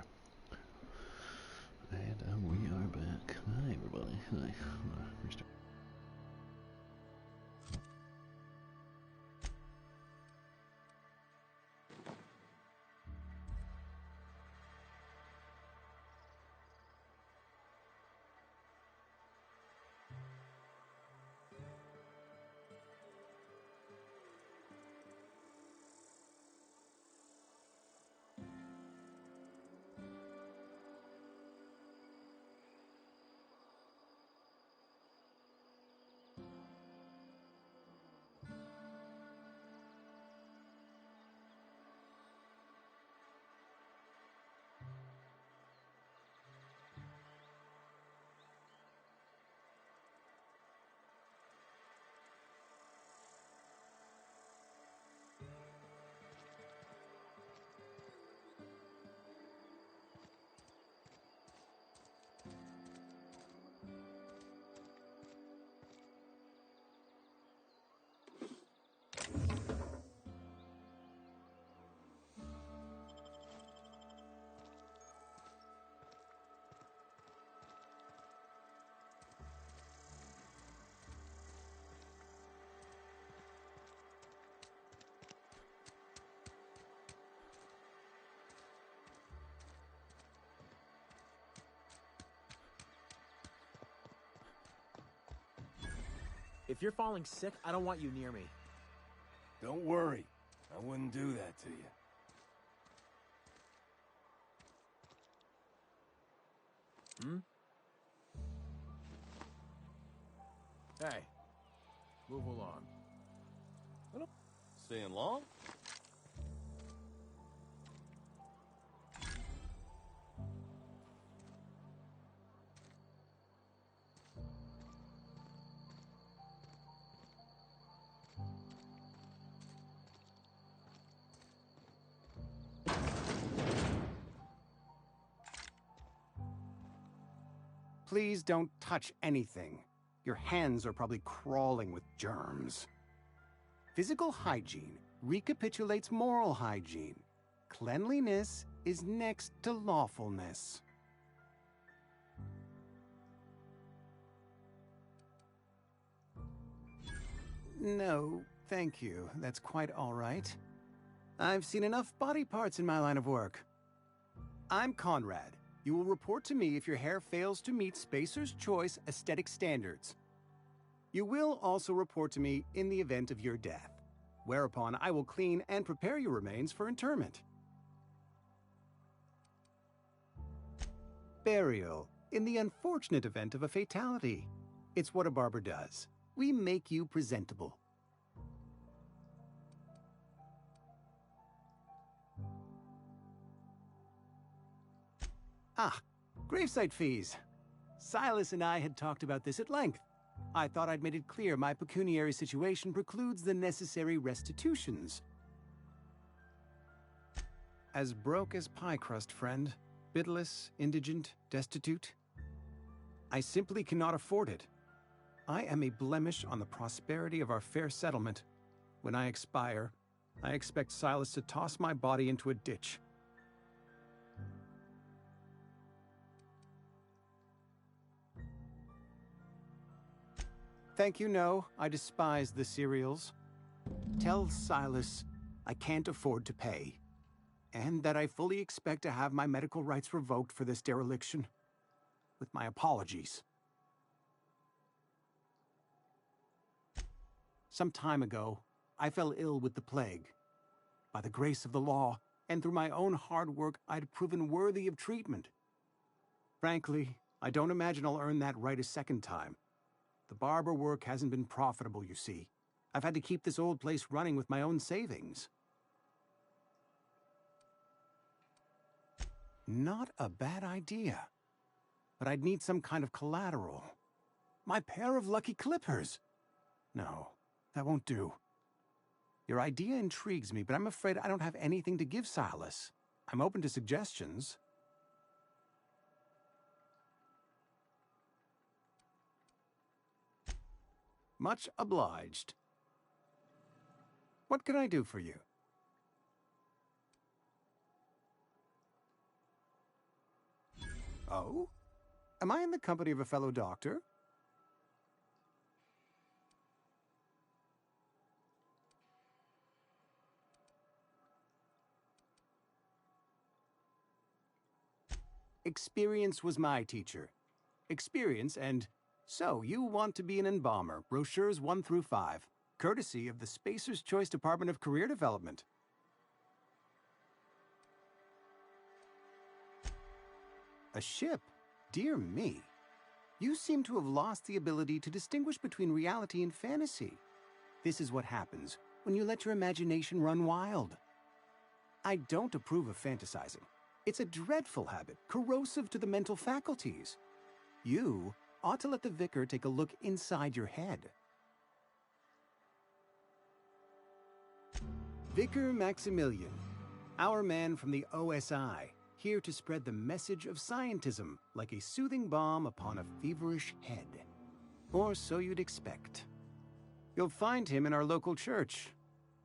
And we are back. Hi, everybody. Hi. Restart. If you're falling sick, I don't want you near me. Don't worry. I wouldn't do that to you. Hey, move along. Staying long? Please don't touch anything. Your hands are probably crawling with germs. Physical hygiene recapitulates moral hygiene. Cleanliness is next to lawfulness. No, thank you. That's quite all right. I've seen enough body parts in my line of work. I'm Conrad. You will report to me if your hair fails to meet Spacer's Choice aesthetic standards. You will also report to me in the event of your death, whereupon I will clean and prepare your remains for interment. Burial, in the unfortunate event of a fatality. It's what a barber does. We make you presentable. Ah, gravesite fees. Silas and I had talked about this at length. I thought I'd made it clear my pecuniary situation precludes the necessary restitutions. As broke as pie crust, friend. Bidless, indigent, destitute. I simply cannot afford it. I am a blemish on the prosperity of our fair settlement. When I expire, I expect Silas to toss my body into a ditch. Thank you, no. I despise the cereals. Tell Silas I can't afford to pay, and that I fully expect to have my medical rights revoked for this dereliction. With my apologies. Some time ago, I fell ill with the plague. By the grace of the law, and through my own hard work, I'd proven worthy of treatment. Frankly, I don't imagine I'll earn that right a second time. The barber work hasn't been profitable, you see. I've had to keep this old place running with my own savings. Not a bad idea. But I'd need some kind of collateral. My pair of lucky clippers! No, that won't do. Your idea intrigues me, but I'm afraid I don't have anything to give Silas. I'm open to suggestions. Much obliged. What can I do for you? Oh? Am I in the company of a fellow doctor? Experience was my teacher. Experience and... So, you want to be an embalmer, brochures 1 through 5, courtesy of the Spacer's Choice Department of Career Development. A ship? Dear me. You seem to have lost the ability to distinguish between reality and fantasy. This is what happens when you let your imagination run wild. I don't approve of fantasizing. It's a dreadful habit, corrosive to the mental faculties. You ought to let the vicar take a look inside your head. Vicar Maximilian, our man from the OSI, here to spread the message of scientism like a soothing balm upon a feverish head. Or so you'd expect. You'll find him in our local church,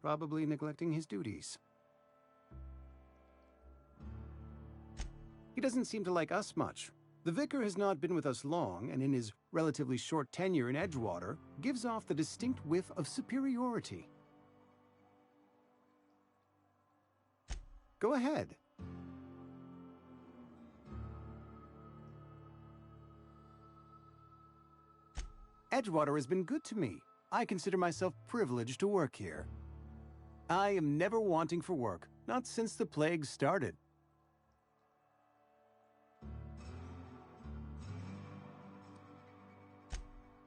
probably neglecting his duties. He doesn't seem to like us much. The vicar has not been with us long, and in his relatively short tenure in Edgewater, gives off the distinct whiff of superiority. Go ahead. Edgewater has been good to me. I consider myself privileged to work here. I am never wanting for work, not since the plague started.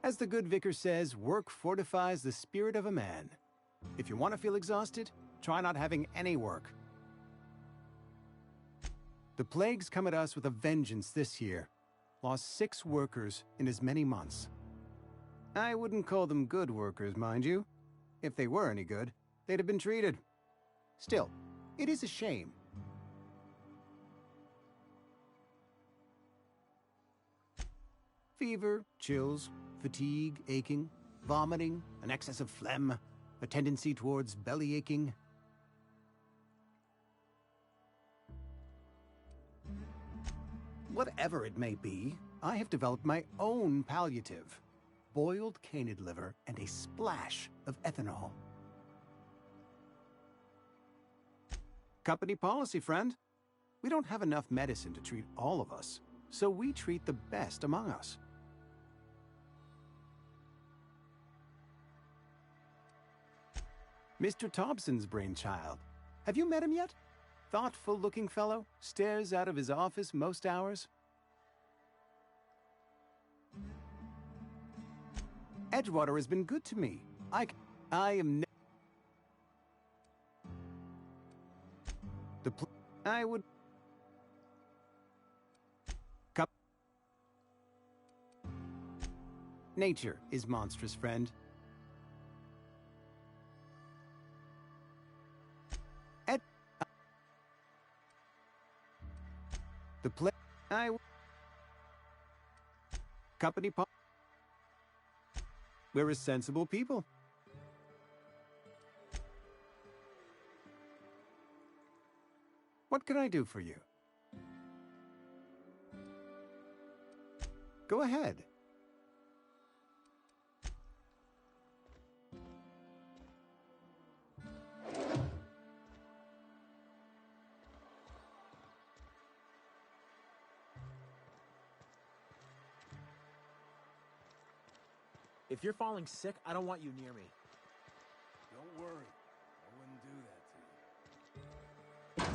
As the good vicar says, work fortifies the spirit of a man. If you want to feel exhausted, try not having any work. The plague's come at us with a vengeance this year. Lost 6 workers in as many months. I wouldn't call them good workers, mind you. If they were any good, they'd have been treated. Still, it is a shame. Fever, chills, fatigue, aching, vomiting, an excess of phlegm, a tendency towards belly aching. Whatever it may be, I have developed my own palliative. Boiled canid liver and a splash of ethanol. Company policy, friend. We don't have enough medicine to treat all of us, so we treat the best among us. Mr. Thompson's brainchild. Have you met him yet? Thoughtful-looking fellow, stares out of his office most hours. Edgewater has been good to me. I am I would... Nature is monstrous, friend. The play... Company... We're a sensible people. What can I do for you? Go ahead. If you're falling sick, I don't want you near me. Don't worry. I wouldn't do that to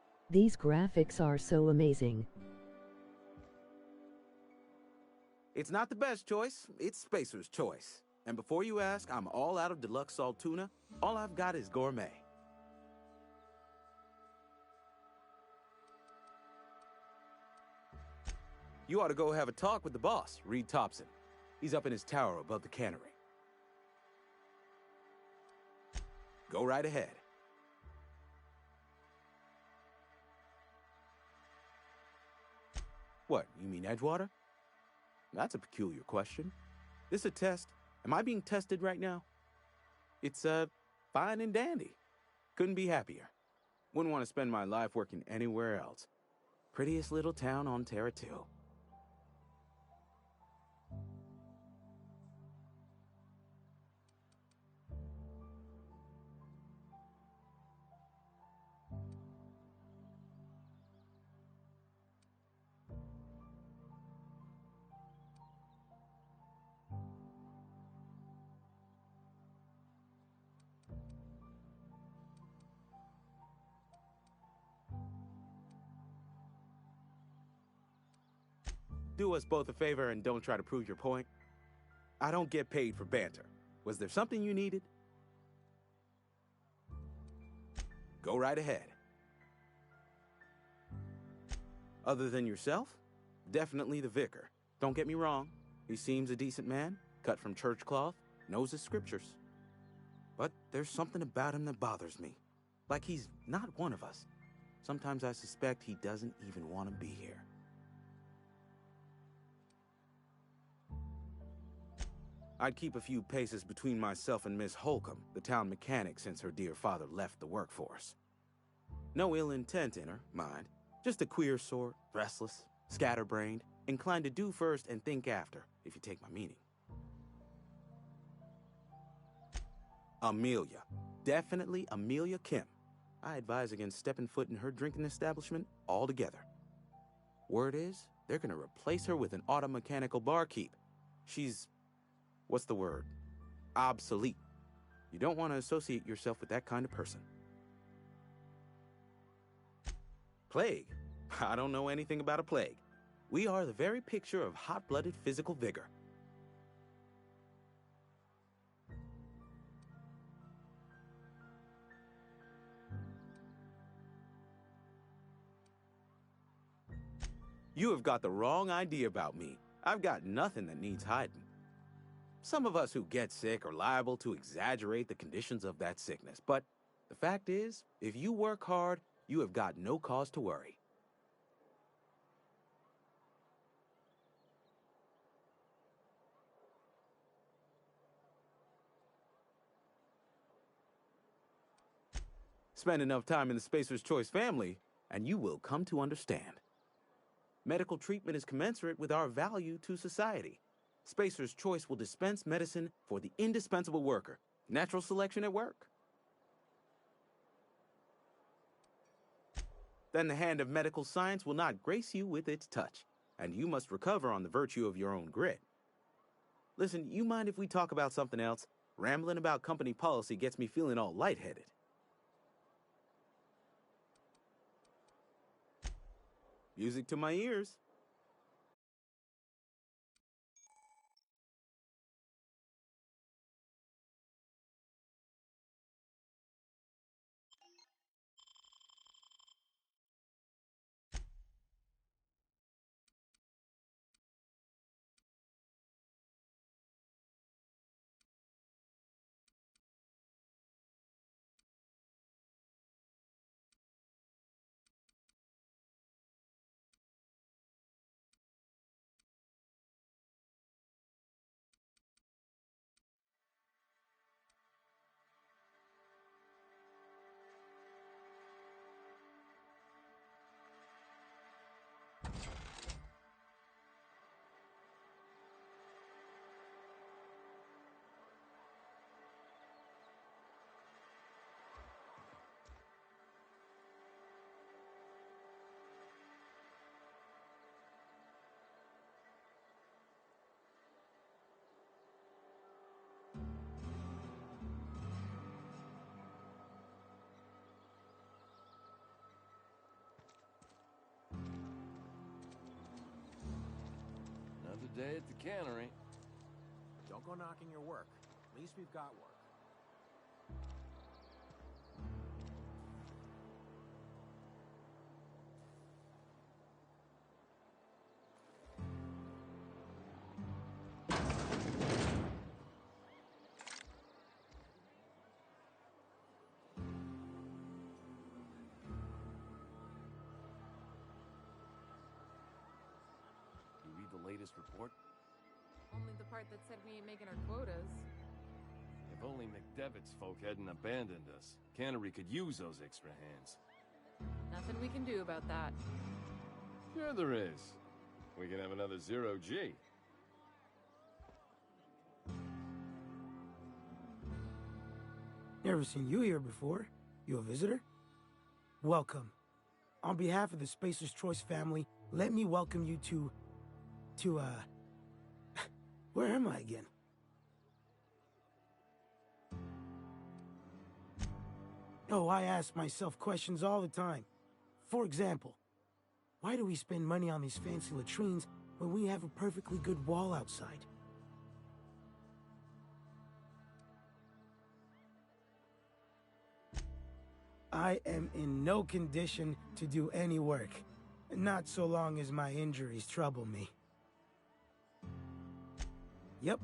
you. These graphics are so amazing. It's not the best choice, it's Spacer's choice. And before you ask, I'm all out of deluxe salt tuna. All I've got is gourmet. You ought to go have a talk with the boss, Reed Thompson. He's up in his tower above the cannery. Go right ahead. What, you mean Edgewater? That's a peculiar question. This a test? Am I being tested right now? It's, fine and dandy. Couldn't be happier. Wouldn't want to spend my life working anywhere else. Prettiest little town on Terra 2. Do us both a favor and don't try to prove your point. I don't get paid for banter. Was there something you needed? Go right ahead. Other than yourself? Definitely the vicar. Don't get me wrong. He seems a decent man, cut from church cloth, knows his scriptures. But there's something about him that bothers me. Like he's not one of us. Sometimes I suspect he doesn't even want to be here. I'd keep a few paces between myself and Miss Holcomb, the town mechanic, since her dear father left the workforce. No ill intent in her, mind. Just a queer sort, restless, scatterbrained, inclined to do first and think after, if you take my meaning. Amelia. Definitely Amelia Kim. I advise against stepping foot in her drinking establishment altogether. Word is, they're gonna replace her with an auto-mechanical barkeep. She's... what's the word? Obsolete. You don't want to associate yourself with that kind of person. Plague? I don't know anything about a plague. We are the very picture of hot-blooded physical vigor. You have got the wrong idea about me. I've got nothing that needs hiding. Some of us who get sick are liable to exaggerate the conditions of that sickness, but the fact is, if you work hard, you have got no cause to worry. Spend enough time in the Spacer's Choice family, and you will come to understand. Medical treatment is commensurate with our value to society. Spacer's Choice will dispense medicine for the indispensable worker. Natural selection at work. Then the hand of medical science will not grace you with its touch, and you must recover on the virtue of your own grit. Listen, you mind if we talk about something else? Rambling about company policy gets me feeling all lightheaded. Music to my ears. Another day at the cannery. Don't go knocking your work. At least we've got work. You read the latest report? Only the part that said we ain't making our quotas. If only McDevitt's folk hadn't abandoned us. Cannery could use those extra hands. nothing we can do about that. Sure there is. We can have another zero-G. Never seen you here before. You a visitor? Welcome. On behalf of the Spacer's Choice family, let me welcome you to, where am I again? Oh, I ask myself questions all the time. For example, why do we spend money on these fancy latrines when we have a perfectly good wall outside? I am in no condition to do any work. Not so long as my injuries trouble me. Yep.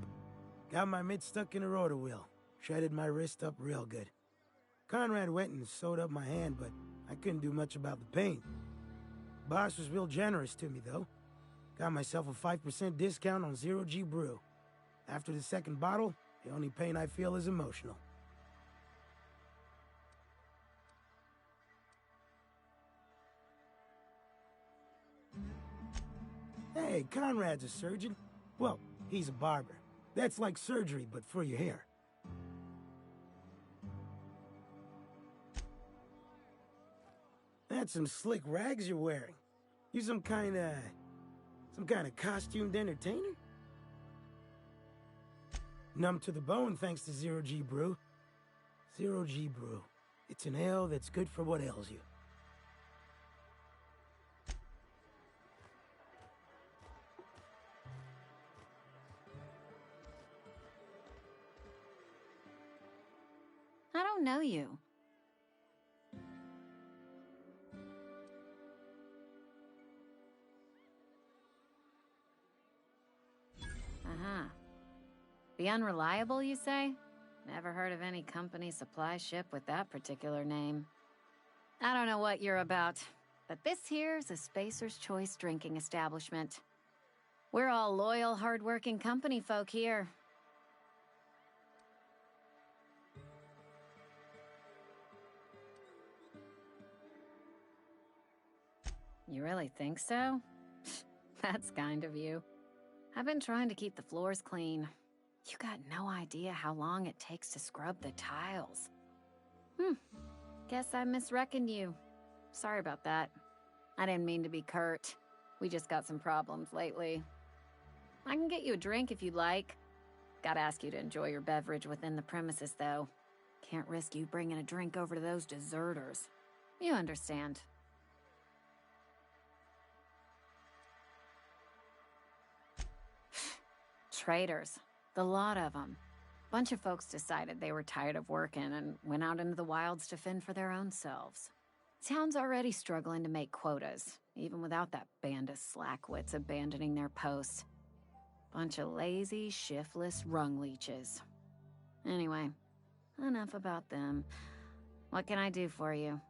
Got my mitt stuck in a rotor wheel. Shredded my wrist up real good. Conrad went and sewed up my hand, but I couldn't do much about the pain. Boss was real generous to me, though. Got myself a 5% discount on Zero-G Brew. After the second bottle, the only pain I feel is emotional. Hey, Conrad's a surgeon. Well, he's a barber. That's like surgery, but for your hair. That's some slick rags you're wearing. You some kind of costumed entertainer? Numb to the bone thanks to Zero-G Brew. Zero-G Brew. It's an ale that's good for what ails you. I don't know you. Uh-huh. The Unreliable, you say? Never heard of any company supply ship with that particular name. I don't know what you're about, but this here's a Spacer's Choice drinking establishment. We're all loyal, hard-working company folk here. You really think so? That's kind of you. I've been trying to keep the floors clean. You got no idea how long it takes to scrub the tiles. Guess I misreckoned you. Sorry about that. I didn't mean to be curt. We just got some problems lately. I can get you a drink if you'd like. Gotta ask you to enjoy your beverage within the premises, though. Can't risk you bringing a drink over to those deserters. You understand. Traitors. The lot of them. Bunch of folks decided they were tired of working and went out into the wilds to fend for their own selves. Town's already struggling to make quotas, even without that band of slackwits abandoning their posts. Bunch of lazy, shiftless rung leeches. Anyway, enough about them. What can I do for you?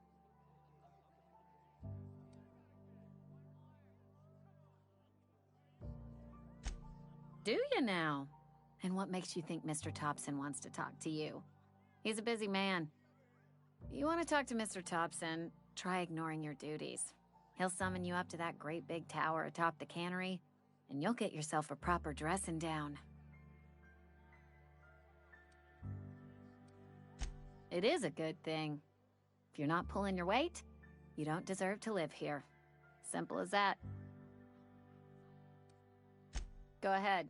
Do you now? And what makes you think Mr. Thompson wants to talk to you? He's a busy man. You want to talk to Mr. Thompson, try ignoring your duties. He'll summon you up to that great big tower atop the cannery, and you'll get yourself a proper dressing down. It is a good thing. If you're not pulling your weight, you don't deserve to live here. Simple as that. Go ahead.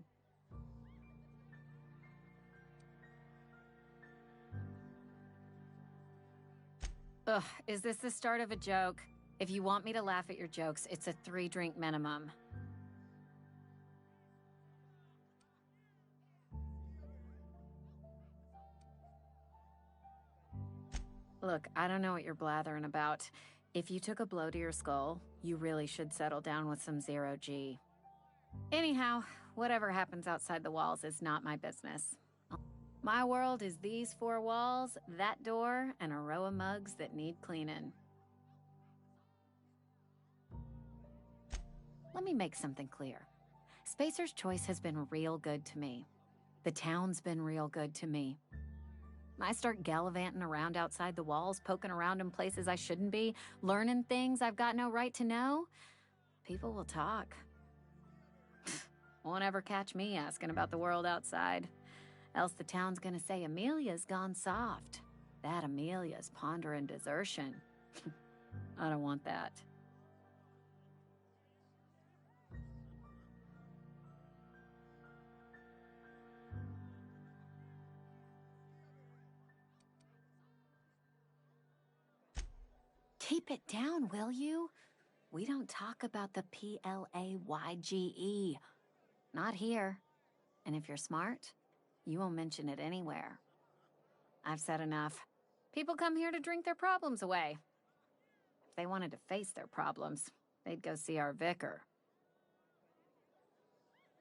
Ugh, is this the start of a joke? If you want me to laugh at your jokes, it's a 3-drink minimum. Look, I don't know what you're blathering about. If you took a blow to your skull, you really should settle down with some Zero-G. Anyhow, whatever happens outside the walls is not my business. My world is these 4 walls, that door, and a row of mugs that need cleaning. Let me make something clear. Spacer's Choice has been real good to me. The town's been real good to me. I start gallivanting around outside the walls, poking around in places I shouldn't be, learning things I've got no right to know, people will talk. Won't ever catch me asking about the world outside. Else the town's gonna say Amelia's gone soft. That Amelia's pondering desertion. I don't want that. Keep it down, will you? We don't talk about the PLAYGE. Not here. And if you're smart, you won't mention it anywhere. I've said enough. People come here to drink their problems away. If they wanted to face their problems, they'd go see our vicar.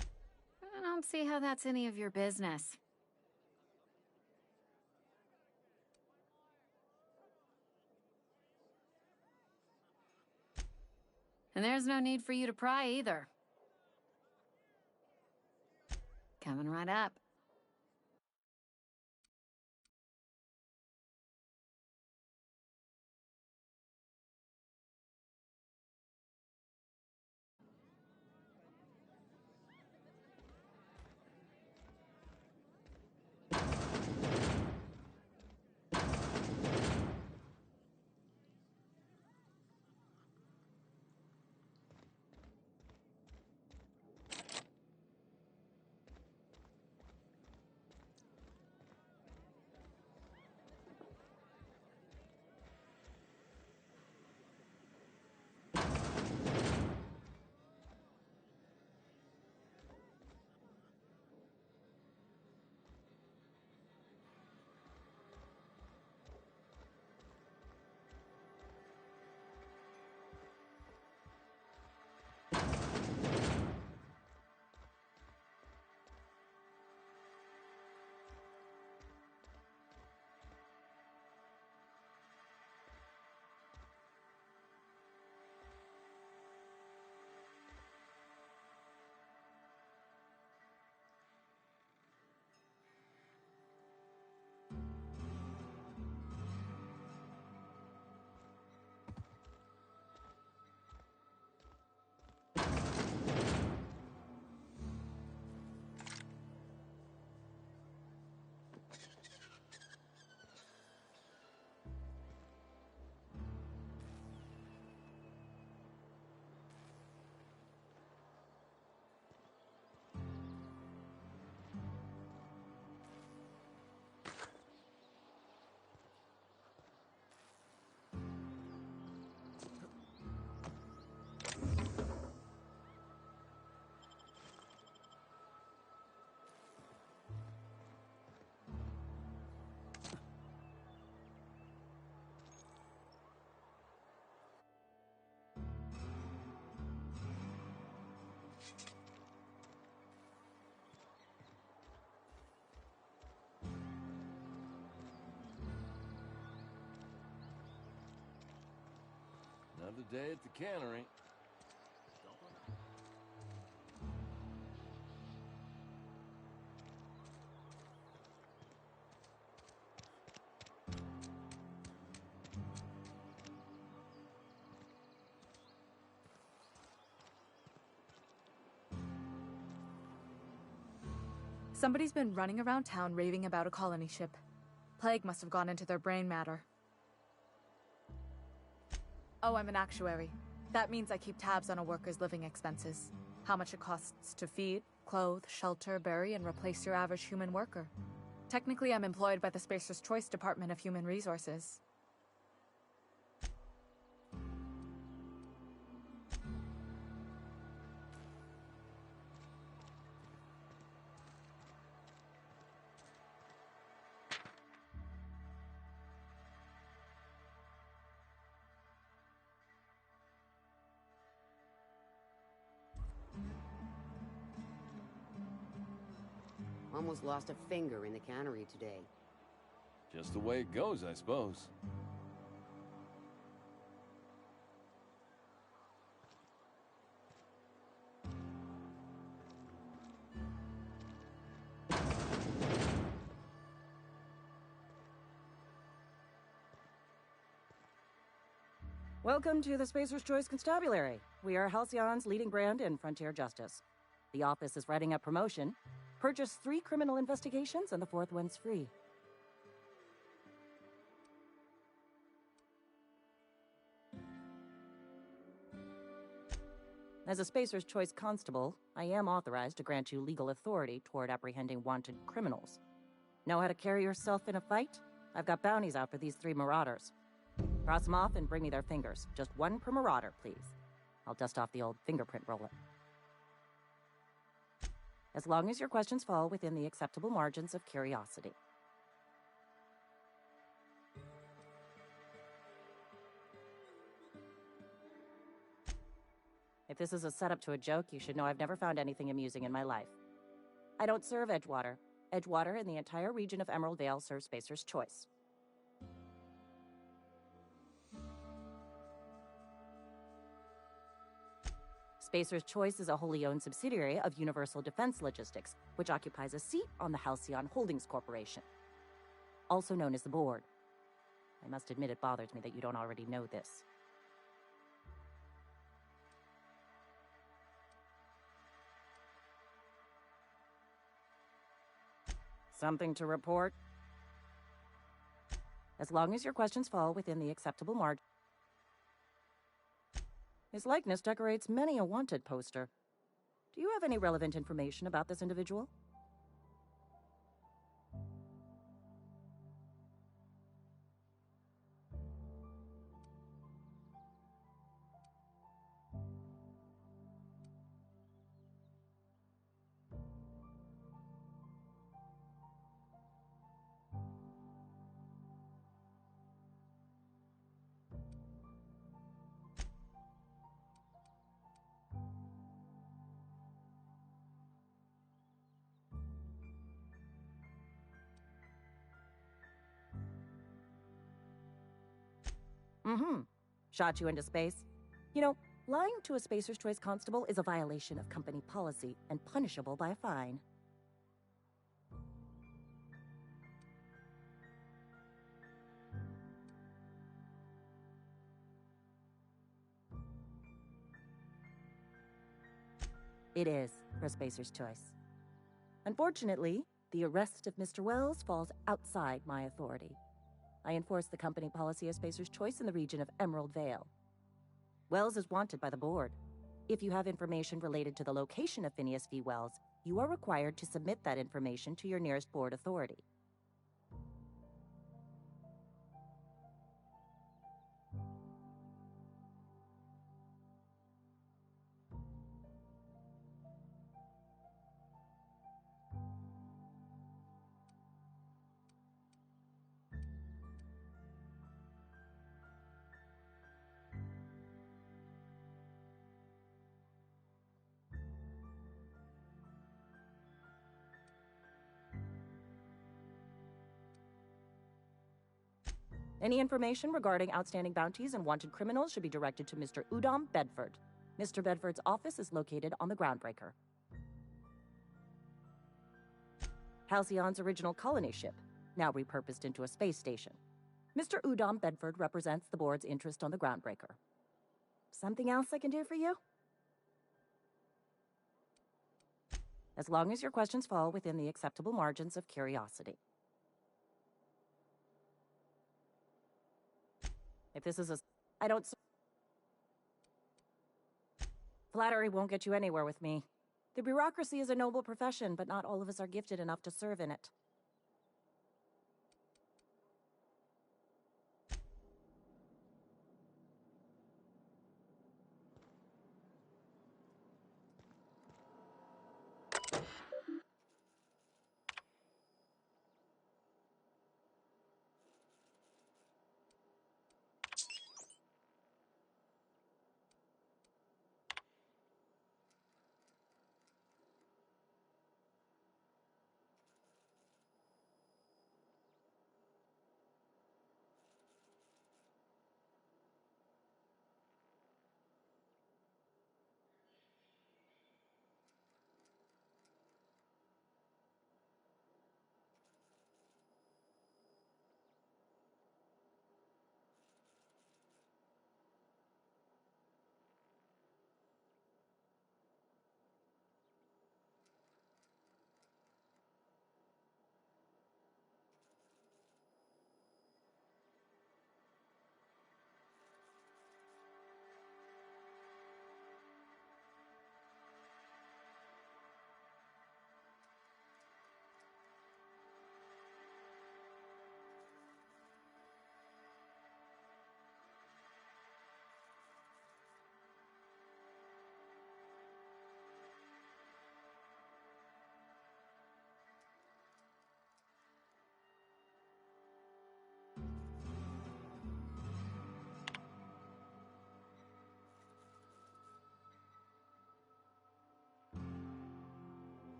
I don't see how that's any of your business. And there's no need for you to pry either. Coming right up. Another day at the cannery. Somebody's been running around town raving about a colony ship. Plague must have gone into their brain matter. Oh, I'm an actuary. That means I keep tabs on a worker's living expenses. How much it costs to feed, clothe, shelter, bury, and replace your average human worker. Technically, I'm employed by the Spacer's Choice Department of Human Resources. Almost lost a finger in the cannery today. Just the way it goes, I suppose. Welcome to the Spacer's Choice Constabulary. We are Halcyon's leading brand in frontier justice. The office is writing up promotion. Purchase 3 criminal investigations and the 4th one's free. As a Spacer's Choice Constable, I am authorized to grant you legal authority toward apprehending wanted criminals. Know how to carry yourself in a fight? I've got bounties out for these 3 marauders. Cross them off and bring me their fingers. Just 1 per marauder, please. I'll dust off the old fingerprint roller. As long as your questions fall within the acceptable margins of curiosity. If this is a setup to a joke, you should know I've never found anything amusing in my life. I don't serve Edgewater. Edgewater and the entire region of Emerald Vale serve Spacer's Choice. Spacer's Choice is a wholly owned subsidiary of Universal Defense Logistics, which occupies a seat on the Halcyon Holdings Corporation, also known as the Board. I must admit it bothers me that you don't already know this. Something to report? As long as your questions fall within the acceptable margin. His likeness decorates many a wanted poster. Do you have any relevant information about this individual? Shot you into space. You know, lying to a Spacer's Choice constable is a violation of company policy and punishable by a fine. It is for Spacer's Choice. Unfortunately, the arrest of Mr. Wells falls outside my authority. I enforce the company policy of Spacer's Choice in the region of Emerald Vale. Wells is wanted by the Board. If you have information related to the location of Phineas V. Wells, you are required to submit that information to your nearest Board authority. Any information regarding outstanding bounties and wanted criminals should be directed to Mr. Udom Bedford. Mr. Bedford's office is located on the Groundbreaker. Halcyon's original colony ship, now repurposed into a space station. Mr. Udom Bedford represents the Board's interest on the Groundbreaker. Something else I can do for you? As long as your questions fall within the acceptable margins of curiosity. If this is I don't... Flattery won't get you anywhere with me. The bureaucracy is a noble profession, but not all of us are gifted enough to serve in it.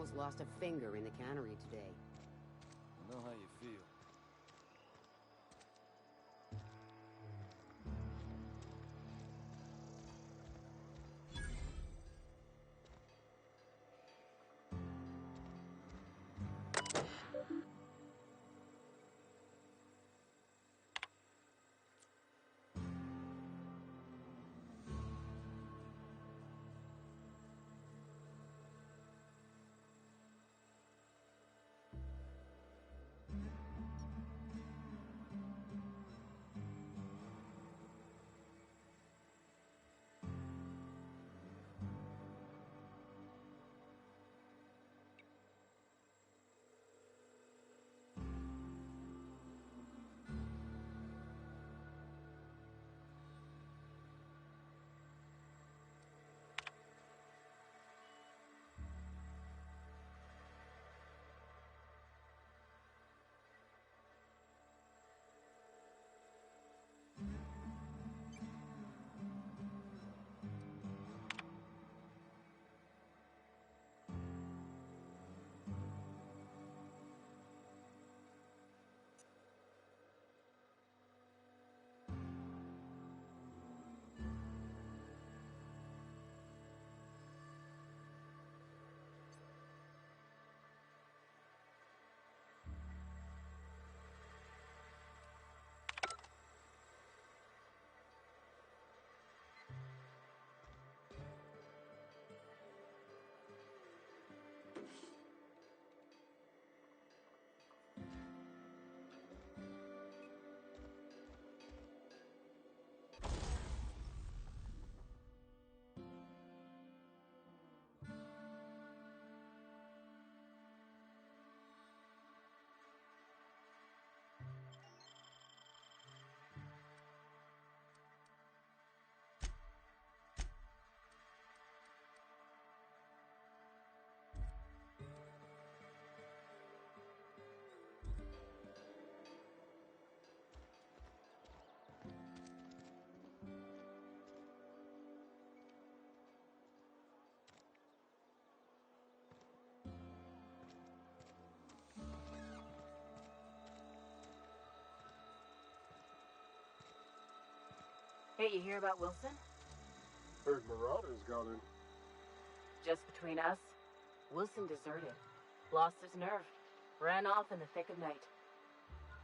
almost lost a finger in the cannery today. I know how you feel. Hey, you hear about Wilson? Heard Marauders got in. Just between us, Wilson deserted. Lost his nerve. Ran off in the thick of night.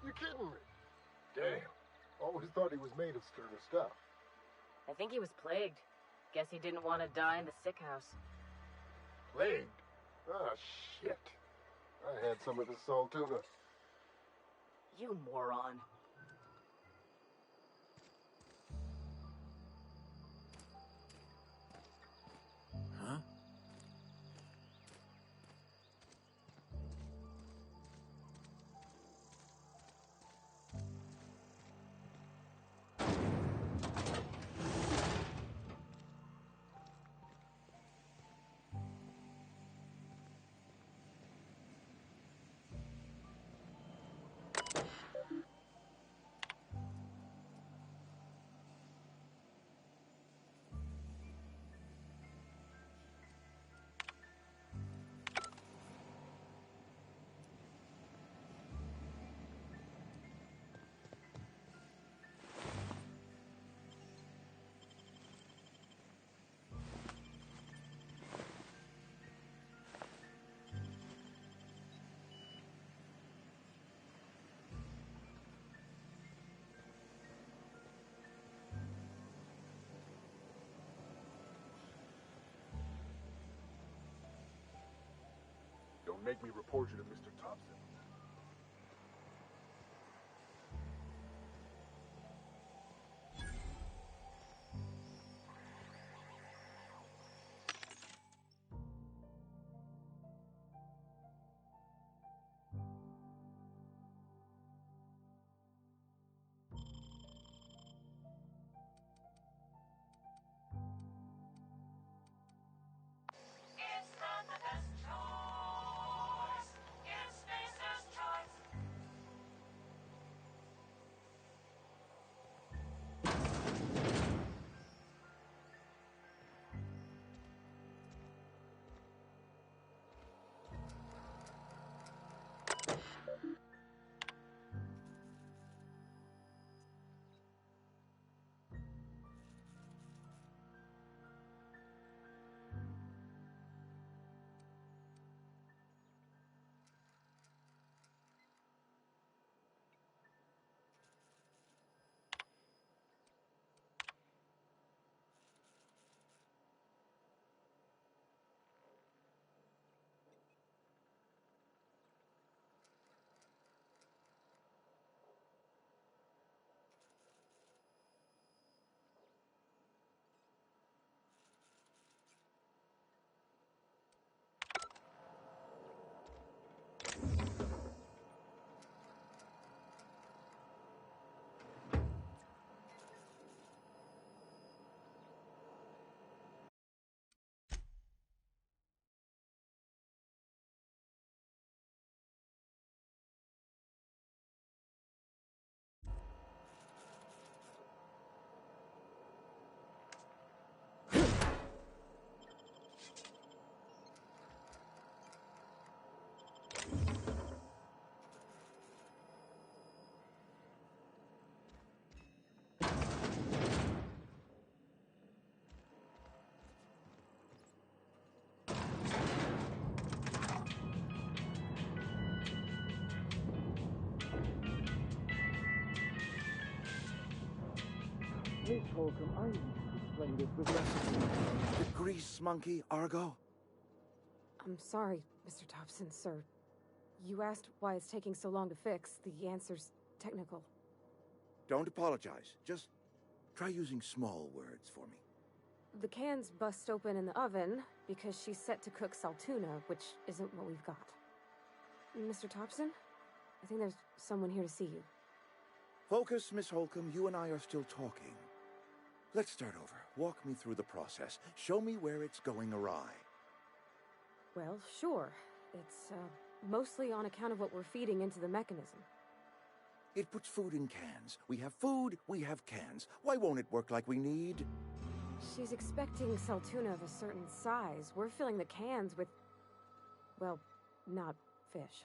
You kidding me? Damn. Always thought he was made of sterner stuff. I think he was plagued. Guess he didn't want to die in the sick house. Plagued? Ah, shit. I had some of this salt tuna. You moron. Huh? Don't make me report you to Mr. Thompson. It's not the best choice. It's Spacer's Miss Holcomb, I need to explain this with recipe. The grease monkey, Argo? I'm sorry, Mr. Thompson, sir. You asked why it's taking so long to fix. The answer's technical. Don't apologize. Just try using small words for me. The cans bust open in the oven because she's set to cook saltuna, which isn't what we've got. Mr. Thompson? I think there's someone here to see you. Focus, Miss Holcomb. You and I are still talking. Let's start over. Walk me through the process. Show me where it's going awry. Well, sure. It's, mostly on account of what we're feeding into the mechanism. It puts food in cans. We have food, we have cans. Why won't it work like we need? She's expecting saltuna of a certain size. We're filling the cans with, well, not fish.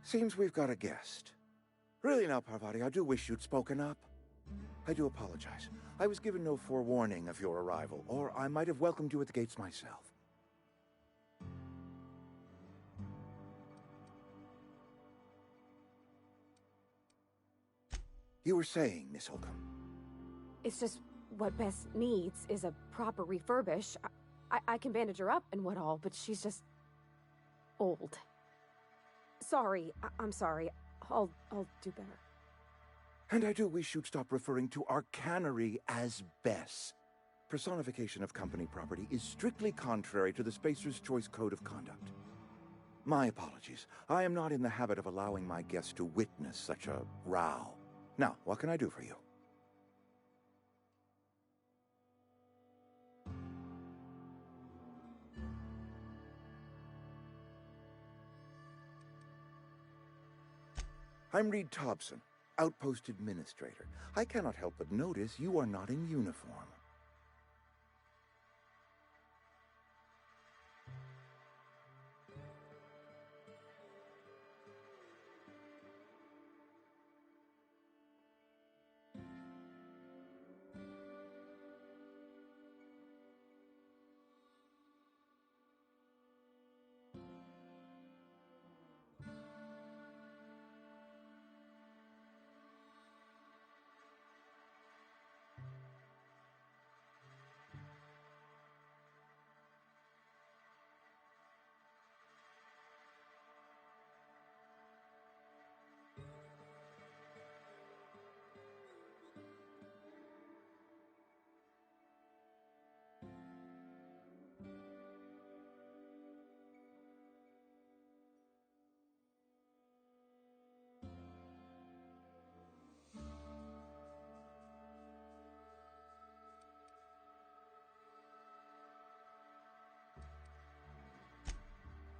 Seems we've got a guest. Really now, Parvati, I do wish you'd spoken up. I do apologize. I was given no forewarning of your arrival, or I might have welcomed you at the gates myself. You were saying, Miss Holcomb. It's just what Bess needs is a proper refurbish. I can bandage her up and what all, but she's just old. Sorry, I'm sorry. I'll do better. And I do wish you'd stop referring to our cannery as Bess. Personification of company property is strictly contrary to the Spacer's Choice Code of Conduct. My apologies. I am not in the habit of allowing my guests to witness such a row. Now, what can I do for you? I'm Reed Thompson, Outpost Administrator. I cannot help but notice you are not in uniform.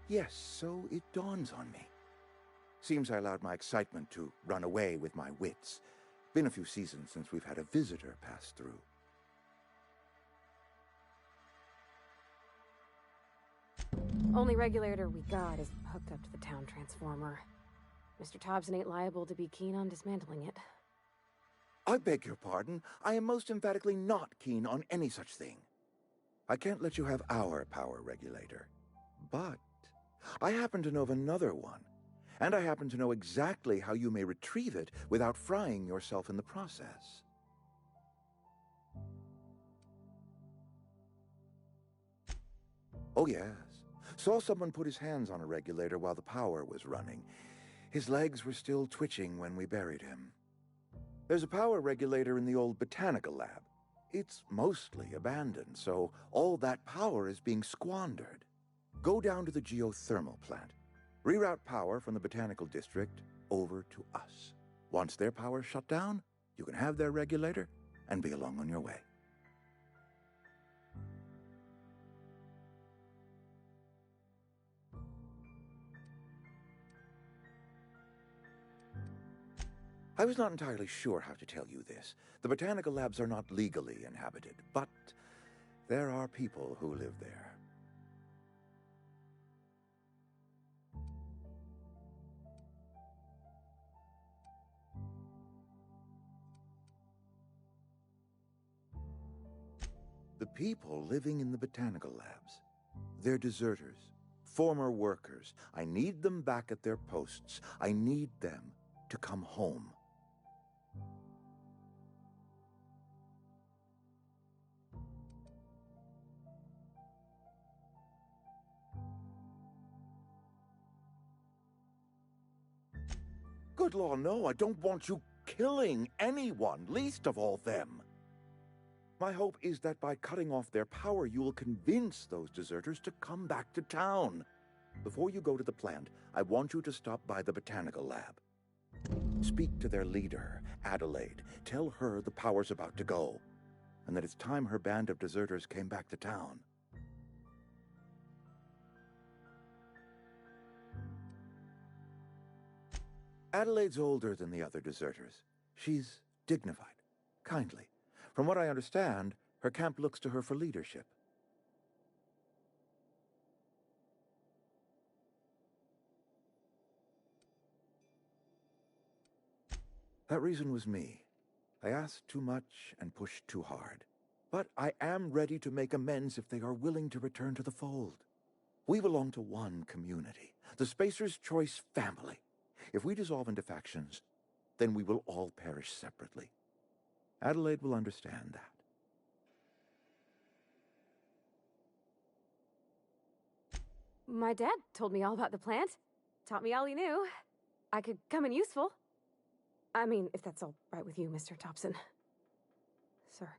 Yes, so it dawns on me. Seems I allowed my excitement to run away with my wits. Been a few seasons since we've had a visitor pass through. Only regulator we got is hooked up to the town transformer. Mr. Thompson ain't liable to be keen on dismantling it. I beg your pardon. I am most emphatically not keen on any such thing. I can't let you have our power regulator. But I happen to know of another one, and I happen to know exactly how you may retrieve it without frying yourself in the process. Oh, yes. Saw someone put his hands on a regulator while the power was running. His legs were still twitching when we buried him. There's a power regulator in the old botanical lab. It's mostly abandoned, so all that power is being squandered. Go down to the geothermal plant. Reroute power from the botanical district over to us. Once their power's shut down, you can have their regulator and be along on your way. I was not entirely sure how to tell you this. The botanical labs are not legally inhabited, but there are people who live there. The people living in the botanical labs. They're deserters, former workers. I need them back at their posts. I need them to come home. Good law, no, I don't want you killing anyone, least of all them. My hope is that by cutting off their power, you will convince those deserters to come back to town. Before you go to the plant, I want you to stop by the botanical lab. Speak to their leader, Adelaide. Tell her the power's about to go, and that it's time her band of deserters came back to town. Adelaide's older than the other deserters. She's dignified, kindly. From what I understand, her camp looks to her for leadership. That reason was me. I asked too much and pushed too hard. But I am ready to make amends if they are willing to return to the fold. We belong to one community, the Spacer's Choice family. If we dissolve into factions, then we will all perish separately. Adelaide will understand that. My dad told me all about the plant. Taught me all he knew. I could come in useful. I mean, if that's all right with you, Mr. Thompson. Sir.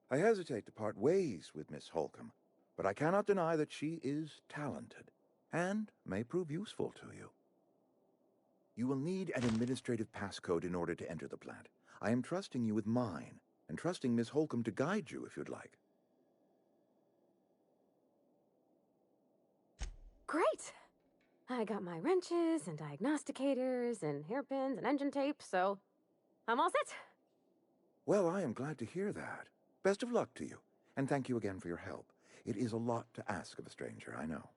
I hesitate to part ways with Miss Holcomb, but I cannot deny that she is talented and may prove useful to you. You will need an administrative passcode in order to enter the plant. I am trusting you with mine, and trusting Miss Holcomb to guide you if you'd like. Great! I got my wrenches and diagnosticators and hairpins and engine tape, so I'm all set. Well, I am glad to hear that. Best of luck to you, and thank you again for your help. It is a lot to ask of a stranger, I know.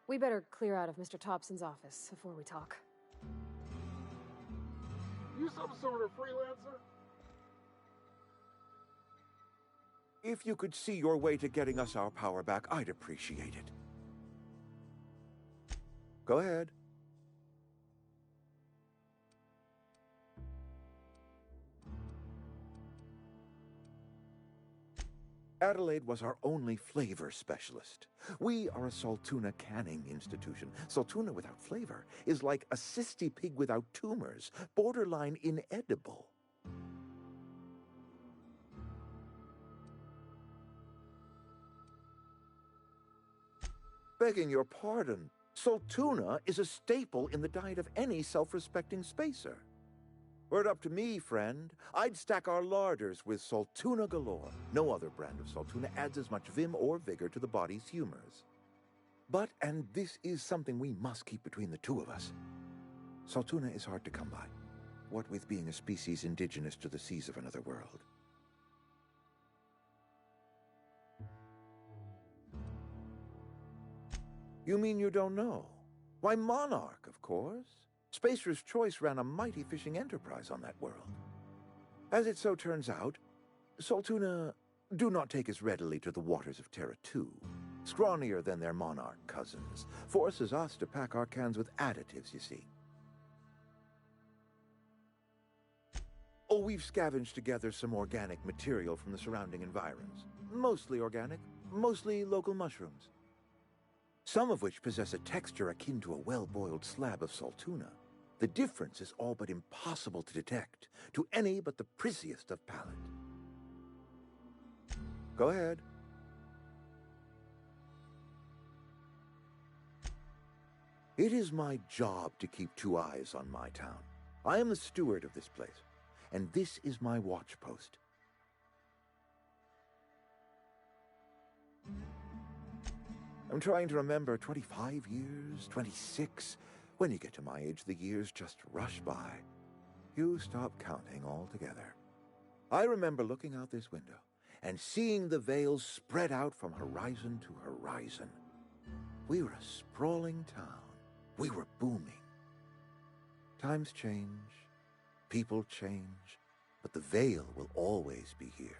We better clear out of Mr. Thompson's office before we talk. You some sort of freelancer? If you could see your way to getting us our power back, I'd appreciate it. Go ahead. Adelaide was our only flavor specialist. We are a Saltuna canning institution. Saltuna without flavor is like a cysty pig without tumors, borderline inedible. Begging your pardon, Saltuna is a staple in the diet of any self-respecting spacer. Were it up to me, friend, I'd stack our larders with Saltuna galore. No other brand of Saltuna adds as much vim or vigor to the body's humors. But, and this is something we must keep between the two of us, Saltuna is hard to come by, what with being a species indigenous to the seas of another world. You mean you don't know? Why, Monarch, of course. Spacer's Choice ran a mighty fishing enterprise on that world. As it so turns out, Saltuna do not take as readily to the waters of Terra 2. Scrawnier than their Monarch cousins. Forces us to pack our cans with additives, you see. Oh, we've scavenged together some organic material from the surrounding environs. Mostly organic, mostly local mushrooms. Some of which possess a texture akin to a well-boiled slab of Saltuna. The difference is all but impossible to detect to any but the prissiest of palate. Go ahead. It is my job to keep two eyes on my town. I am the steward of this place, and this is my watch post. I'm trying to remember 25 years, 26. When you get to my age, the years just rush by. You stop counting altogether. I remember looking out this window and seeing the Vales spread out from horizon to horizon. We were a sprawling town. We were booming. Times change, people change, but the Vale will always be here.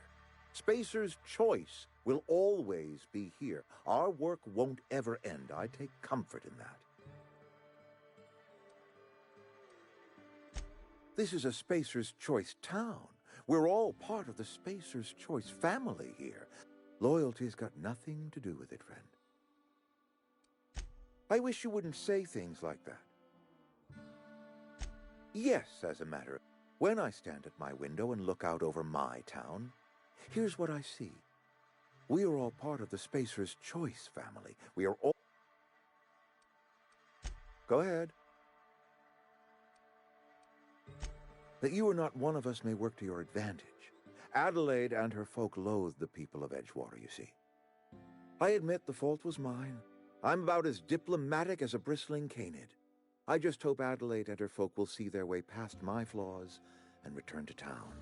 Spacer's Choice will always be here. Our work won't ever end. I take comfort in that. This is a Spacer's Choice town. We're all part of the Spacer's Choice family here. Loyalty's got nothing to do with it, friend. I wish you wouldn't say things like that. Yes, as a matter of... When I stand at my window and look out over my town, here's what I see. We are all part of the Spacer's Choice family. We are all... Go ahead. That you are not one of us may work to your advantage. Adelaide and her folk loathe the people of Edgewater, you see. I admit the fault was mine. I'm about as diplomatic as a bristling canid. I just hope Adelaide and her folk will see their way past my flaws and return to town.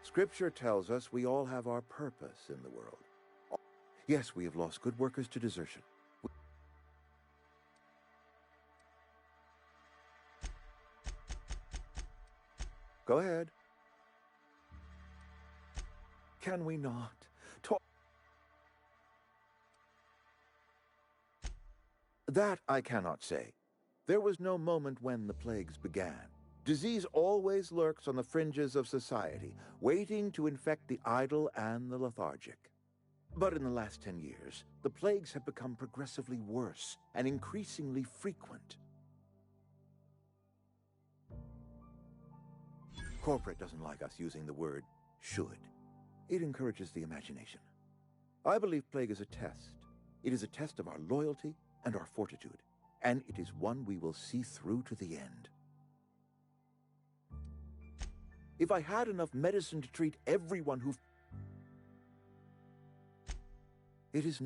Scripture tells us we all have our purpose in the world. Yes, we have lost good workers to desertion. Go ahead. Can we not talk? That I cannot say. There was no moment when the plagues began. Disease always lurks on the fringes of society, waiting to infect the idle and the lethargic. But in the last 10 years, the plagues have become progressively worse and increasingly frequent. Corporate doesn't like us using the word should. It encourages the imagination. I believe plague is a test. It is a test of our loyalty and our fortitude, and it is one we will see through to the end. If I had enough medicine to treat everyone who... It is...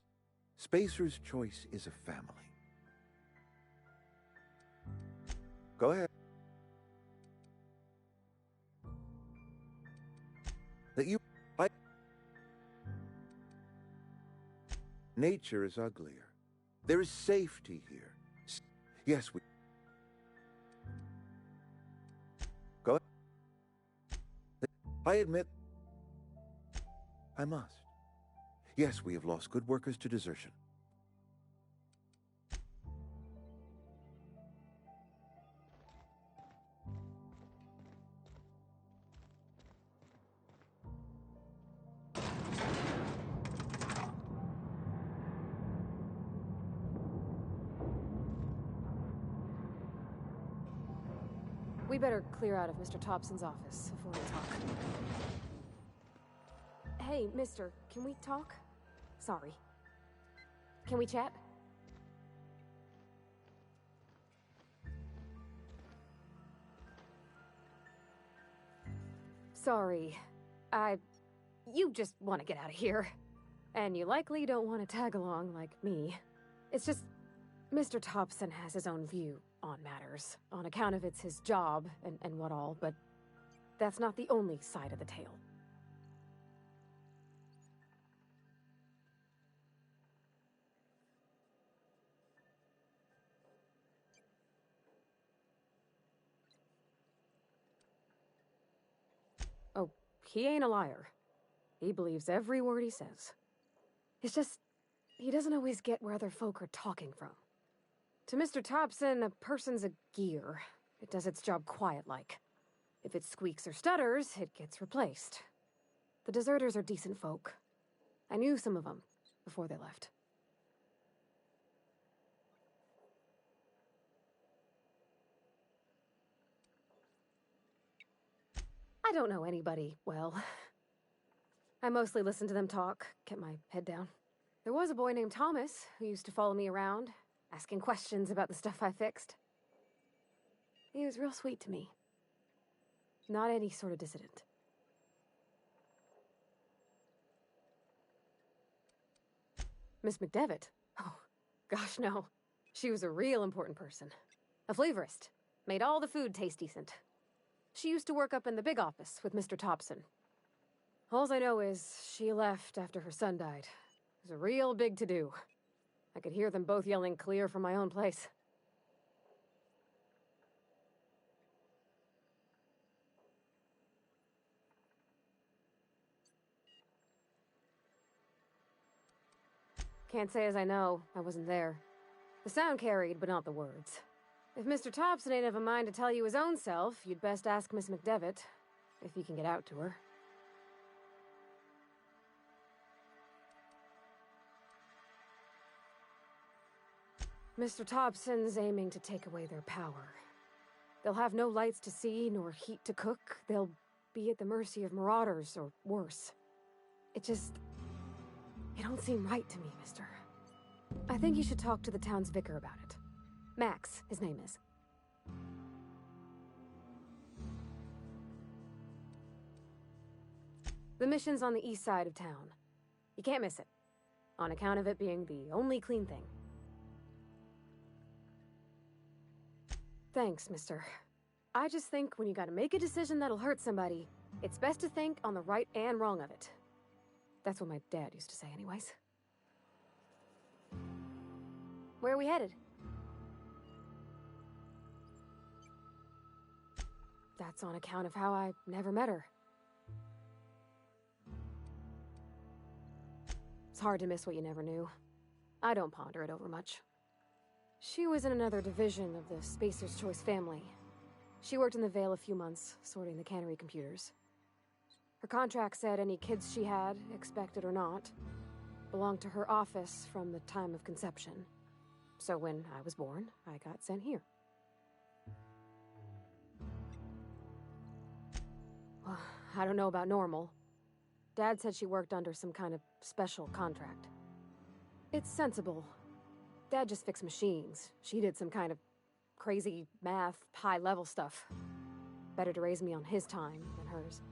Spacer's Choice is a family. Go ahead. That you... Nature is uglier. There is safety here. Yes, we... Go ahead. I admit... I must. Yes, we have lost good workers to desertion. We better clear out of Mr. Thompson's office before we talk. Hey, mister, can we talk? Sorry. Can we chat? Sorry. You just want to get out of here. And you likely don't want to tag along like me. It's just, Mr. Thompson has his own view on matters, on account of it's his job and what all, but that's not the only side of the tale. Oh, he ain't a liar. He believes every word he says. It's just, he doesn't always get where other folk are talking from. To Mr. Thompson, a person's a gear. It does its job quiet-like. If it squeaks or stutters, it gets replaced. The deserters are decent folk. I knew some of them before they left. I don't know anybody well. I mostly listened to them talk, kept my head down. There was a boy named Thomas who used to follow me around, asking questions about the stuff I fixed. He was real sweet to me. Not any sort of dissident. Miss McDevitt? Oh, gosh no. She was a real important person. A flavorist. Made all the food taste decent. She used to work up in the big office with Mr. Thompson. All I know is she left after her son died. It was a real big to-do. I could hear them both yelling clear from my own place. Can't say as I know. I wasn't there. The sound carried, but not the words. If Mr. Thompson ain't of a mind to tell you his own self, you'd best ask Miss McDevitt, if you can get out to her. Mr. Thompson's aiming to take away their power. They'll have no lights to see, nor heat to cook. They'll be at the mercy of marauders, or worse. It don't seem right to me, mister. I think you should talk to the town's vicar about it. Max, his name is. The mission's on the east side of town. You can't miss it, on account of it being the only clean thing. Thanks, mister. I just think when you gotta make a decision that'll hurt somebody, it's best to think on the right and wrong of it. That's what my dad used to say anyways. Where are we headed? That's on account of how I never met her. It's hard to miss what you never knew. I don't ponder it over much. She was in another division of the Spacer's Choice family. She worked in the Vale a few months, sorting the cannery computers. Her contract said any kids she had, expected or not, belonged to her office from the time of conception. So when I was born, I got sent here. Well, I don't know about normal. Dad said she worked under some kind of special contract. It's sensible. Dad just fixed machines. She did some kind of crazy math, high-level stuff. Better to raise me on his time than hers.